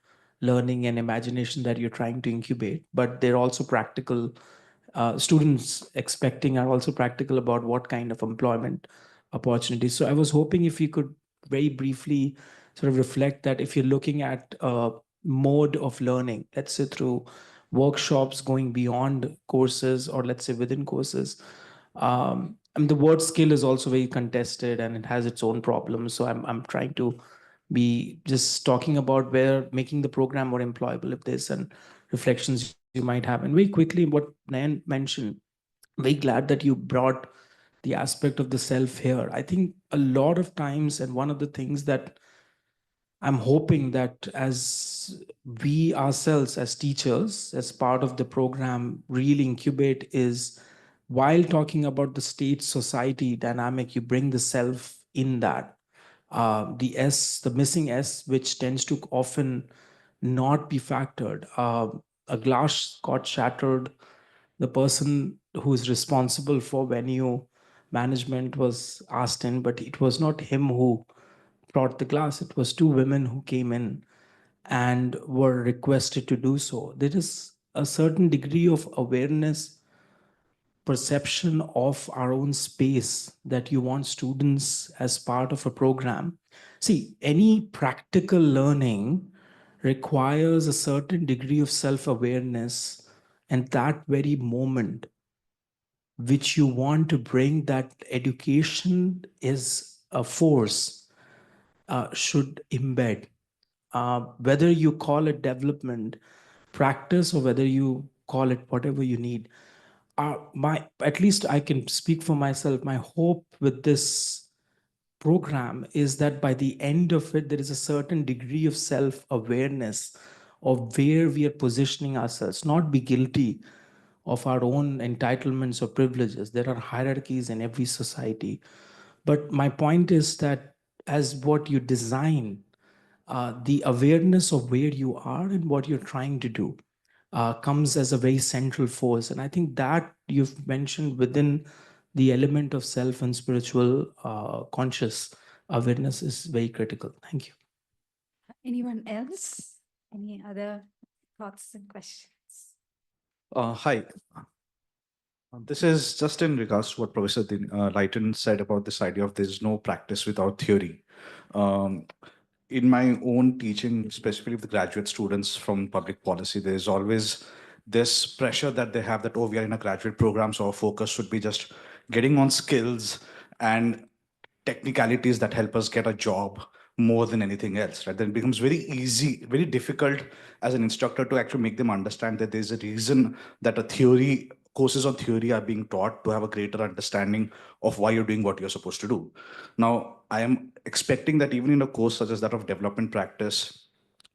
learning and imagination that you're trying to incubate, but they're also practical. Students expecting are also practical about what kind of employment opportunities. So I was hoping if you could very briefly sort of reflect that if you're looking at a mode of learning, let's say through workshops going beyond courses or let's say within courses. And the word skill is also very contested and it has its own problems. So I'm trying to be just talking about where making the program more employable, if there's some reflections you might have. And very quickly, what Nayan mentioned, very glad that you brought the aspect of the self here. I think a lot of times, and one of the things that I'm hoping that as we ourselves, as teachers, as part of the program, really incubate is while talking about the state society dynamic, you bring the self in that. The S, the missing S, which tends to often not be factored. A glass got shattered. The person who is responsible for venue management was asked in, but it was not him who brought the glass. It was two women who came in and were requested to do so. There is a certain degree of awareness, perception of our own space that you want students as part of a program. See, any practical learning requires a certain degree of self-awareness, and that very moment which you want to bring that education is a force should embed. Whether you call it development, practice, or whether you call it whatever you need. My at least I can speak for myself. My hope with this program is that by the end of it, there is a certain degree of self-awareness of where we are positioning ourselves, not be guilty of our own entitlements or privileges. There are hierarchies in every society. But my point is that as what you design, the awareness of where you are and what you're trying to do comes as a very central force. And I think that you've mentioned within the element of self and spiritual conscious awareness is very critical. Thank you. Anyone else? Any other thoughts and questions? Hi. This is just in regards to what Professor Leighton said about this idea of there's no practice without theory. Um, in my own teaching, specifically with the graduate students from public policy, there's always this pressure that they have that, oh, we are in a graduate program, so our focus should be just getting on skills and technicalities that help us get a job more than anything else, right? Then it becomes very easy, very difficult as an instructor to actually make them understand that there's a reason that courses on theory are being taught to have a greater understanding of why you're doing what you're supposed to do. Now, I am expecting that even in a course such as that of development practice,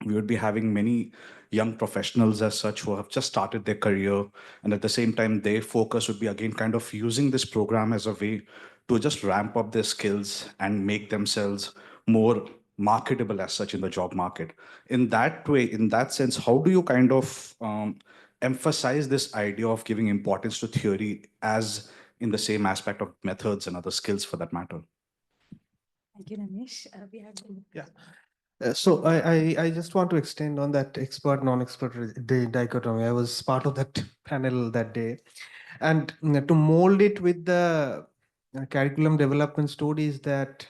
we would be having many young professionals as such who have just started their career, and at the same time their focus would be again kind of using this program as a way to just ramp up their skills and make themselves more marketable as such in the job market. In that way, in that sense, how do you kind of emphasize this idea of giving importance to theory as in the same aspect of methods and other skills for that matter? Thank you, Ramesh. We have Yeah. So I just want to extend on that expert non-expert dichotomy. I was part of that panel that day, and to mold it with the curriculum development stories that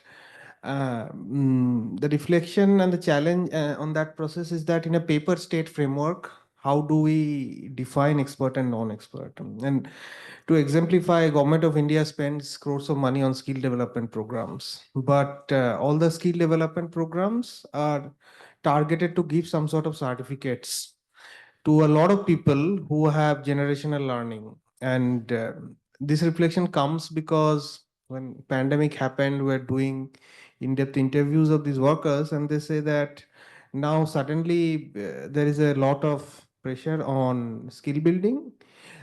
the reflection and the challenge on that process is that in a paper state framework, how do we define expert and non-expert? And to exemplify, Government of India spends crores of money on skill development programs, but all the skill development programs are targeted to give some sort of certificates to a lot of people who have generational learning. And this reflection comes because when pandemic happened, we're doing in-depth interviews of these workers, and they say that now suddenly there is a lot of pressure on skill building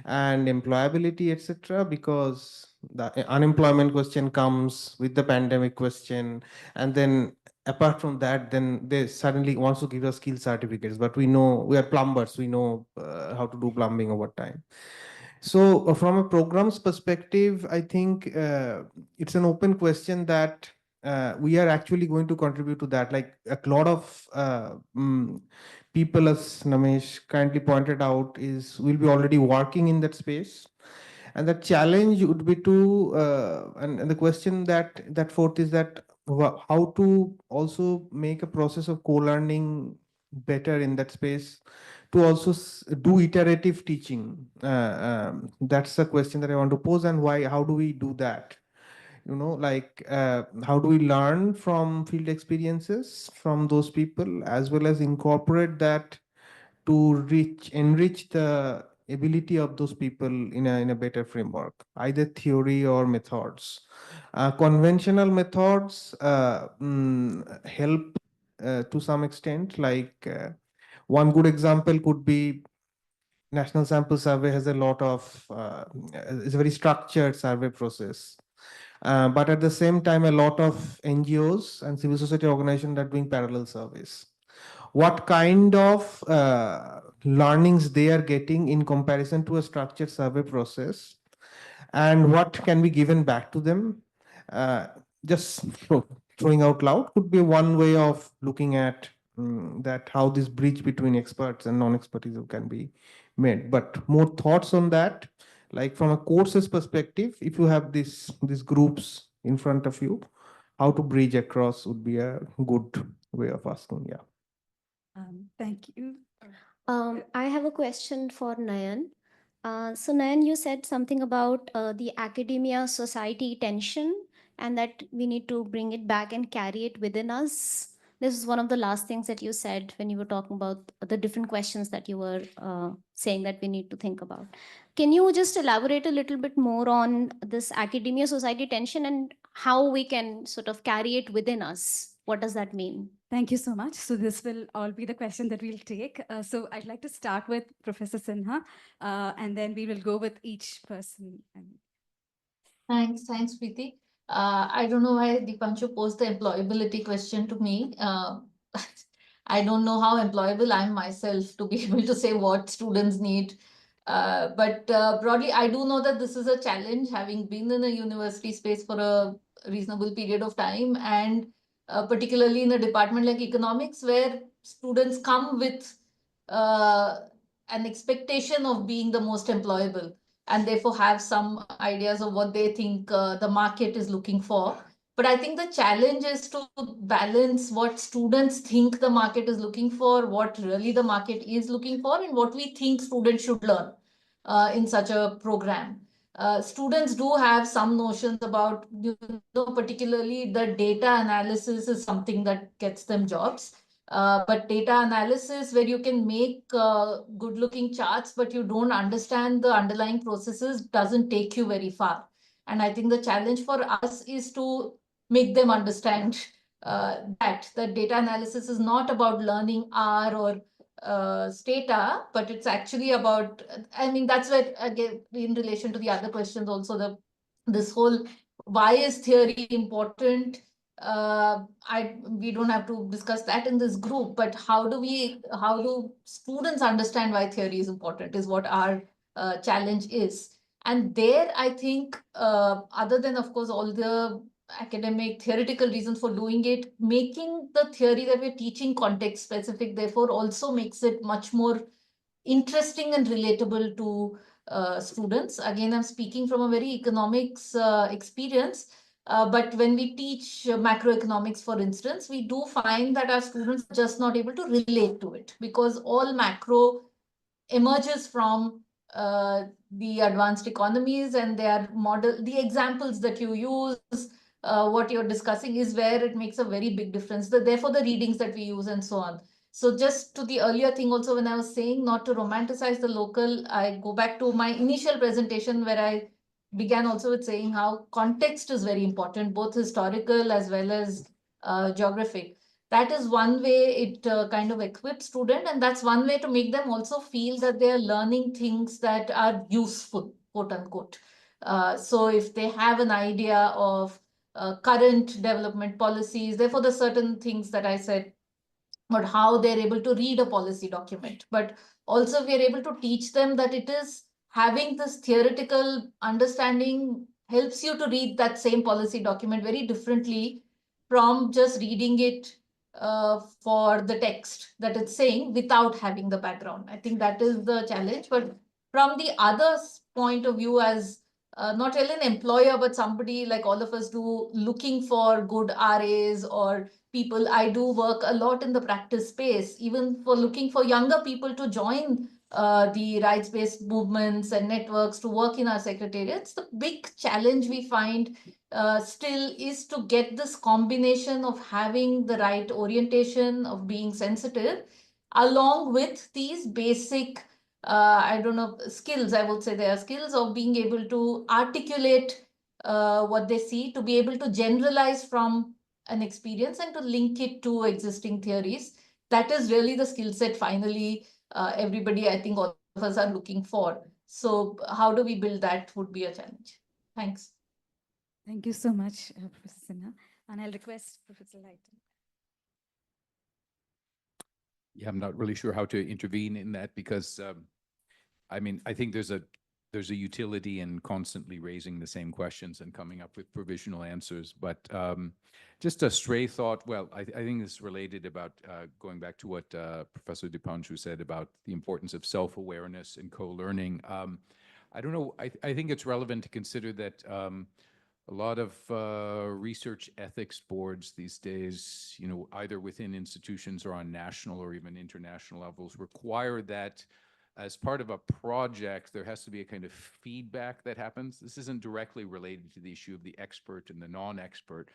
and employability, etc., because The unemployment question comes with the pandemic question, and then apart from that, then they suddenly wants to give us skill certificates. But we know we are plumbers, we know how to do plumbing over time. So from a program's perspective, I think it's an open question that we are actually going to contribute to that. Like a lot of people, as Namesh kindly pointed out, is will be already working in that space. And the challenge would be to, and the question that forth is that how to also make a process of co-learning better in that space, to also do iterative teaching. That's the question that I want to pose, and why, how do we do that? You know, like how do we learn from field experiences from those people, as well as incorporate that to enrich the ability of those people in a better framework, either theory or methods. Conventional methods help to some extent, like one good example could be National Sample Survey has a lot of, it's a very structured survey process. But at the same time, a lot of NGOs and civil society organizations are doing parallel surveys. What kind of learnings they are getting in comparison to a structured survey process, and what can be given back to them? Uh, just throwing out loud could be one way of looking at that, how this bridge between experts and non-expertise can be made. But more thoughts on that, like from a courses perspective, if you have these groups in front of you, how to bridge across would be a good way of asking. Yeah. Thank you. I have a question for Nayan. So Nayan, you said something about the academia society tension, and that we need to bring it back and carry it within us. This is one of the last things that you said when you were talking about the different questions that you were saying that we need to think about. Can you just elaborate a little bit more on this academia society tension and how we can sort of carry it within us? What does that mean? Thank you so much. So this will all be the question that we'll take. So I'd like to start with Professor Sinha, and then we will go with each person. Thanks, Preethi. I don't know why Dipanshu posed the employability question to me. I don't know how employable I am myself to be able to say what students need. But broadly, I do know that this is a challenge, having been in a university space for a reasonable period of time, and particularly in a department like economics, where students come with an expectation of being the most employable, and therefore have some ideas of what they think the market is looking for. But I think the challenge is to balance what students think the market is looking for, what really the market is looking for, and what we think students should learn in such a program. Students do have some notions about, particularly the data analysis is something that gets them jobs. But data analysis, where you can make good looking charts, but you don't understand the underlying processes, doesn't take you very far. And I think the challenge for us is to make them understand that data analysis is not about learning R or Stata, but it's actually about, I mean, that's where, again, in relation to the other questions also, this whole, why is theory important? We don't have to discuss that in this group, but how do students understand why theory is important is what our challenge is. And there, I think, other than, of course, all the academic theoretical reasons for doing it, making the theory that we're teaching context specific, therefore, also makes it much more interesting and relatable to students. Again, I'm speaking from a very economics experience. But when we teach macroeconomics, for instance, we do find that our students are just not able to relate to it, because all macro emerges from the advanced economies, and their model, the examples that you use, what you're discussing is where it makes a very big difference. Therefore, the readings that we use and so on. So just to the earlier thing also, when I was saying not to romanticize the local, I go back to my initial presentation where I began also with saying how context is very important, both historical as well as geographic. That is one way it kind of equips students, and that's one way to make them also feel that they are learning things that are useful, quote unquote. So if they have an idea of current development policies, therefore the certain things that I said about how they're able to read a policy document, but also we are able to teach them that it is having this theoretical understanding helps you to read that same policy document very differently from just reading it for the text that it's saying without having the background. I think that is the challenge. But from the other point of view, as not really an employer, but somebody like all of us do, looking for good RAs or people, I do work a lot in the practice space, even for looking for younger people to join the rights-based movements and networks to work in our secretariats. The big challenge we find still is to get this combination of having the right orientation, of being sensitive, along with these basic, I don't know, skills. I would say they are skills of being able to articulate what they see, to be able to generalize from an experience and to link it to existing theories. That is really the skill set finally everybody, I think all of us are looking for. So how do we build that would be a challenge. Thanks. Thank you so much, Professor Sinha. And I'll request Professor Leighton. Yeah, I'm not really sure how to intervene in that because, I mean, I think there's a utility in constantly raising the same questions and coming up with provisional answers. But just a stray thought. Well, I think this is related about going back to what Professor Dipanshu said about the importance of self-awareness and co-learning. I don't know. I think it's relevant to consider that a lot of research ethics boards these days, you know, either within institutions or on national or even international levels, require that as part of a project, there has to be a kind of feedback that happens. This isn't directly related to the issue of the expert and the non-expert,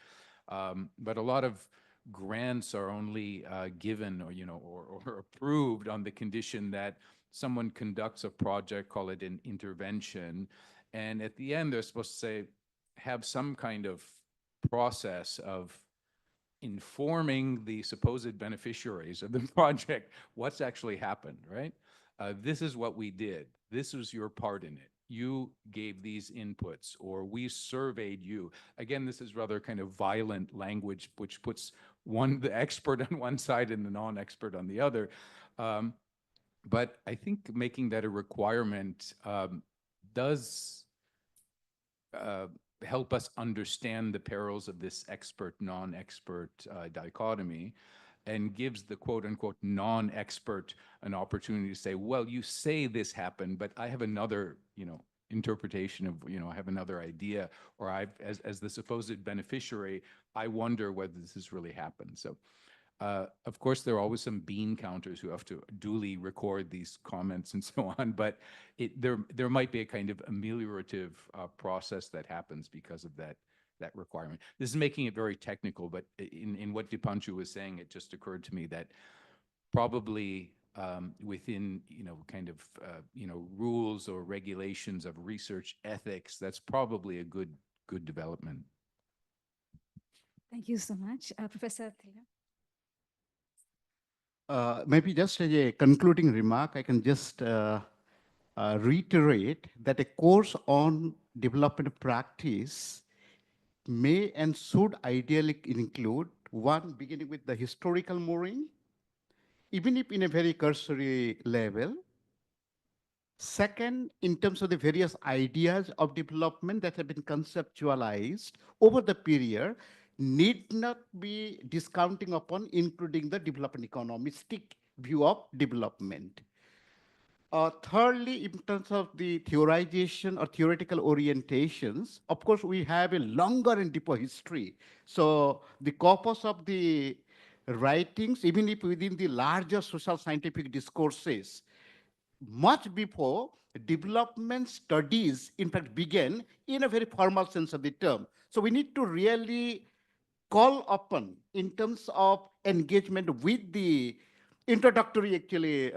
but a lot of grants are only given or, you know, or approved on the condition that someone conducts a project, call it an intervention, and at the end they're supposed to say, have some kind of process of informing the supposed beneficiaries of the project what's actually happened, right? This is what we did. This was your part in it. You gave these inputs, or we surveyed you. Again, this is rather kind of violent language, which puts the expert on one side and the non-expert on the other. But I think making that a requirement does help us understand the perils of this expert, non-expert dichotomy, and gives the quote unquote non-expert an opportunity to say, well, you say this happened, but I have another, you know, interpretation of, you know, I have another idea, or as the supposed beneficiary, I wonder whether this has really happened. So of course, there are always some bean counters who have to duly record these comments and so on, but there might be a kind of ameliorative process that happens because of that requirement. This is making it very technical, but in what Dipanshu was saying, it just occurred to me that probably within, you know, kind of, you know, rules or regulations of research ethics, that's probably a good development. Thank you so much. Professor Tila. Maybe just as a concluding remark, I can just reiterate that a course on development practice may and should ideally include one, beginning with the historical mooring, even if in a very cursory level. Second, in terms of the various ideas of development that have been conceptualized over the period, need not be discounting upon including the development economistic view of development. Thirdly, in terms of the theorization or theoretical orientations, of course, we have a longer and deeper history. So the corpus of the writings, even if within the larger social scientific discourses, much before development studies, in fact, began in a very formal sense of the term. So we need to really call upon in terms of engagement with the introductory, actually,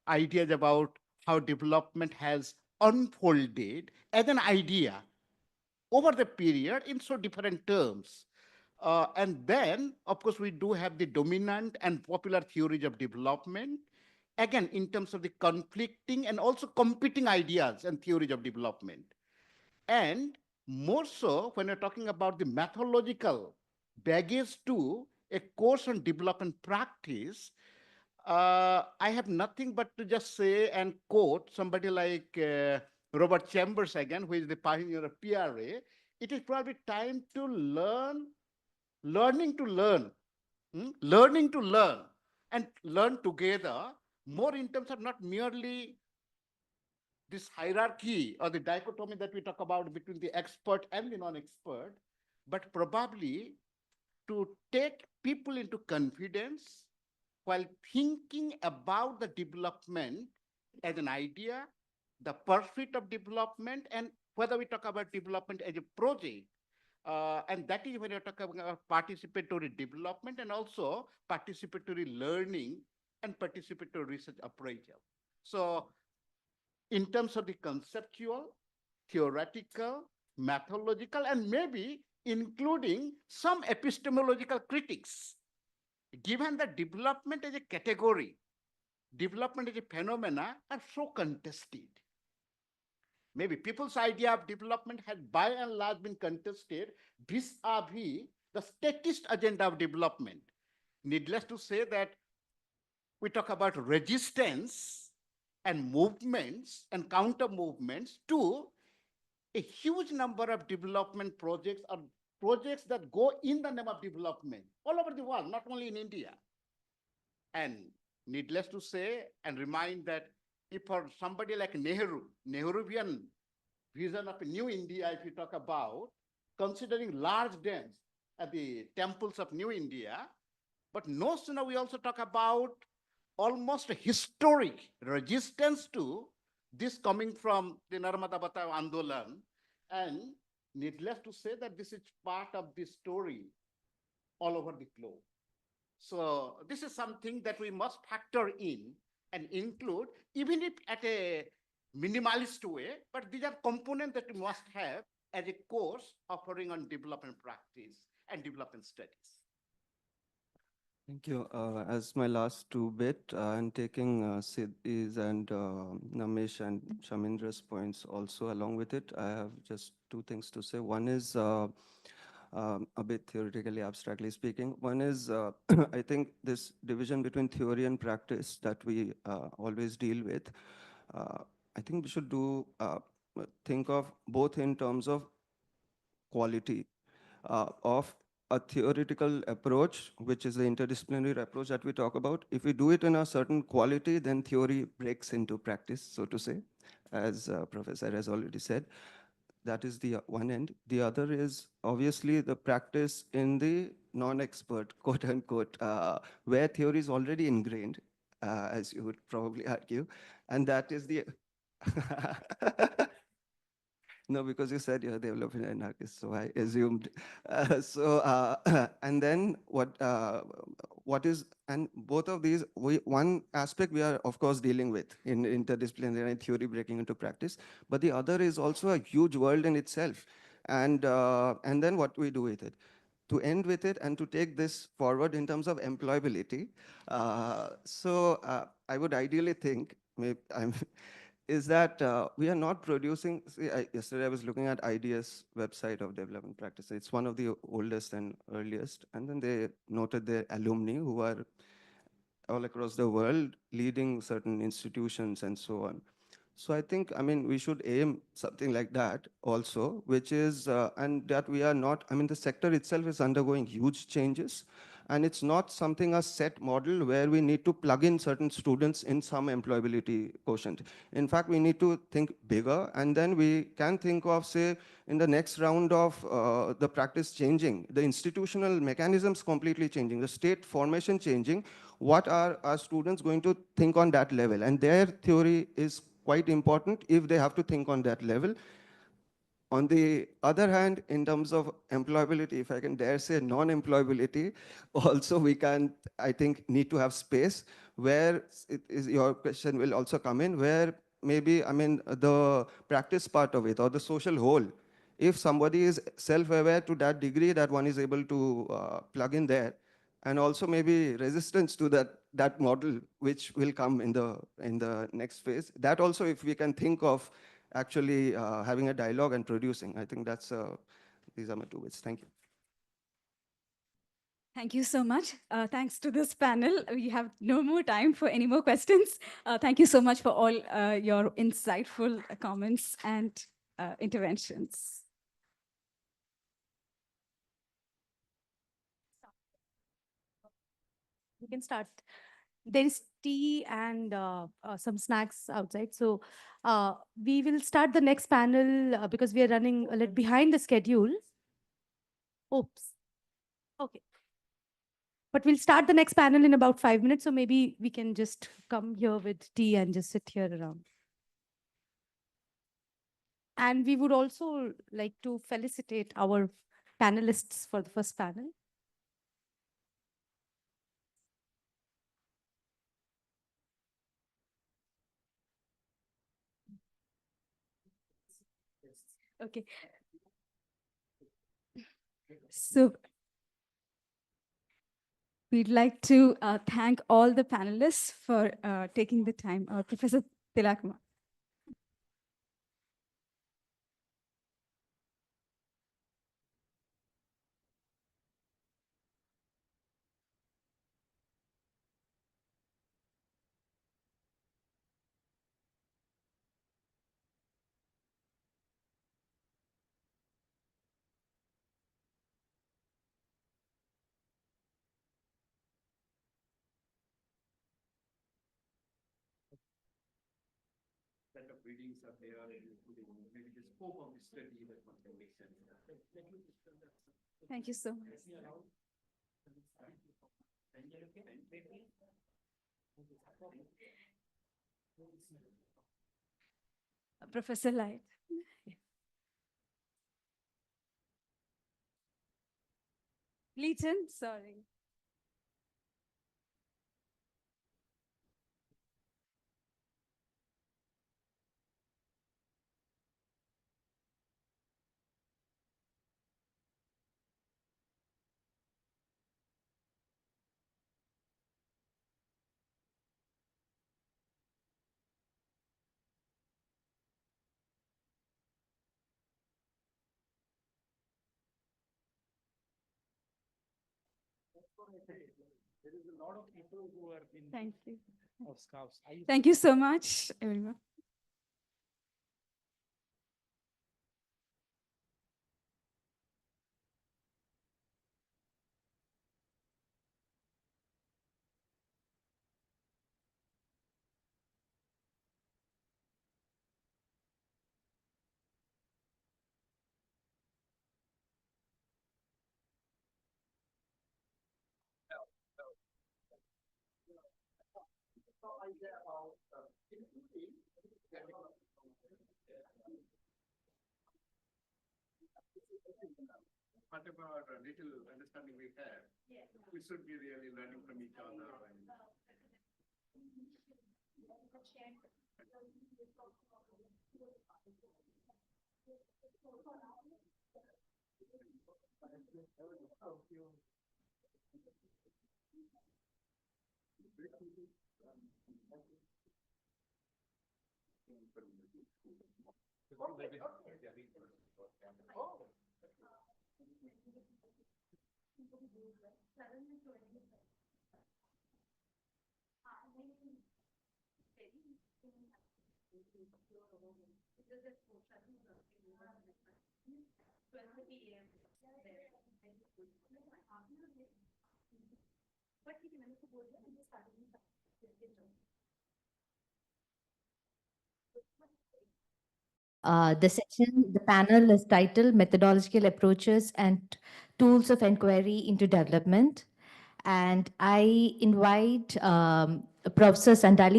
ideas about how development has unfolded as an idea over the period in so different terms. And then, of course, we do have the dominant and popular theories of development, again, in terms of the conflicting and also competing ideas and theories of development. And more so when you're talking about the methodological baggage to a course on development practice, I have nothing but to just say and quote somebody like Robert Chambers again, who is the pioneer of PRA. It is probably time to learning to learn, learning to learn, and learn together, more in terms of not merely this hierarchy or the dichotomy that we talk about between the expert and the non-expert, but probably to take people into confidence while thinking about the development as an idea, the pursuit of development, and whether we talk about development as a project. And that is when you're talking about participatory development and also participatory learning and participatory research appraisal. So in terms of the conceptual, theoretical, methodological, and maybe including some epistemological critics, given that development as a category, development as a phenomena are so contested. Maybe people's idea of development has by and large been contested vis-a-vis the statist agenda of development. Needless to say that we talk about resistance and movements and counter movements to a huge number of development projects or projects that go in the name of development all over the world, not only in India. And needless to say and remind that if for somebody like Nehruvian vision of a new India, if you talk about considering large dams at the temples of New India, but no sooner we also talk about almost a historic resistance to this coming from the Narmada Batao Andolan. And needless to say that this is part of the story all over the globe. So this is something that we must factor in and include, even if at a minimalist way, but these are components that we must have as a course offering on development practice and development studies. Thank you. As my last two bit, I'm taking Siddhi's and Namesh and Shamindra's points also along with it. I have just two things to say. One is a bit theoretically, abstractly speaking. One is, I think this division between theory and practice that we always deal with, I think we should think of both in terms of quality of a theoretical approach, which is the interdisciplinary approach that we talk about. If we do it in a certain quality, then theory breaks into practice, so to say, as Professor has already said. That is the one end. The other is obviously the practice in the non-expert, quote unquote, where theory is already ingrained, as you would probably argue. And that is the No, because you said you're developing an anarchist, so I assumed. And then what is, and both of these, one aspect we are of course dealing with in interdisciplinary theory breaking into practice, but the other is also a huge world in itself. And then what we do with it. To end with it and to take this forward in terms of employability. I would ideally think, maybe is that we are not producing, yesterday I was looking at IDS website of development practice. It's one of the oldest and earliest. And then they noted their alumni who are all across the world leading certain institutions and so on. So I think, I mean, we should aim something like that also, which is, and that we are not, I mean, the sector itself is undergoing huge changes. And it's not something a set model where we need to plug in certain students in some employability quotient. In fact, we need to think bigger, and then we can think of, say, in the next round of the practice changing, the institutional mechanisms completely changing, the state formation changing, what are our students going to think on that level? And their theory is quite important if they have to think on that level. On the other hand, in terms of employability, if I can dare say non-employability, also we can, I think, need to have space where it is, your question will also come in, where maybe, I mean, the practice part of it or the social whole, if somebody is self-aware to that degree that one is able to plug in there, and also maybe resistance to that model, which will come in the next phase. That also, if we can think of actually having a dialogue and producing. I think that's these are my 2 bits. Thank you. Thank you so much. Thanks to this panel, we have no more time for any more questions. Thank you so much for all your insightful comments and interventions. We can start. There is tea and some snacks outside. So we will start the next panel because we are running a little behind the schedule. Oops. Okay. But we'll start the next panel in about 5 minutes. So maybe we can just come here with tea and just sit here around. And we would also like to felicitate our panelists for the first panel. Okay. So we'd like to thank all the panelists for taking the time. Professor Tila. Set of readings are there, including maybe the scope of the study that one can make sense. Thank you so much. Professor Light. Leighton, sorry. There is a lot of people who are in Thank you. of Scouts. Thank you so much, everyone. Whatever little understanding we have, we should be really learning from each other. The panel is titled Methodological Approaches and Tools of Inquiry into Development. And I invite Professor Sandali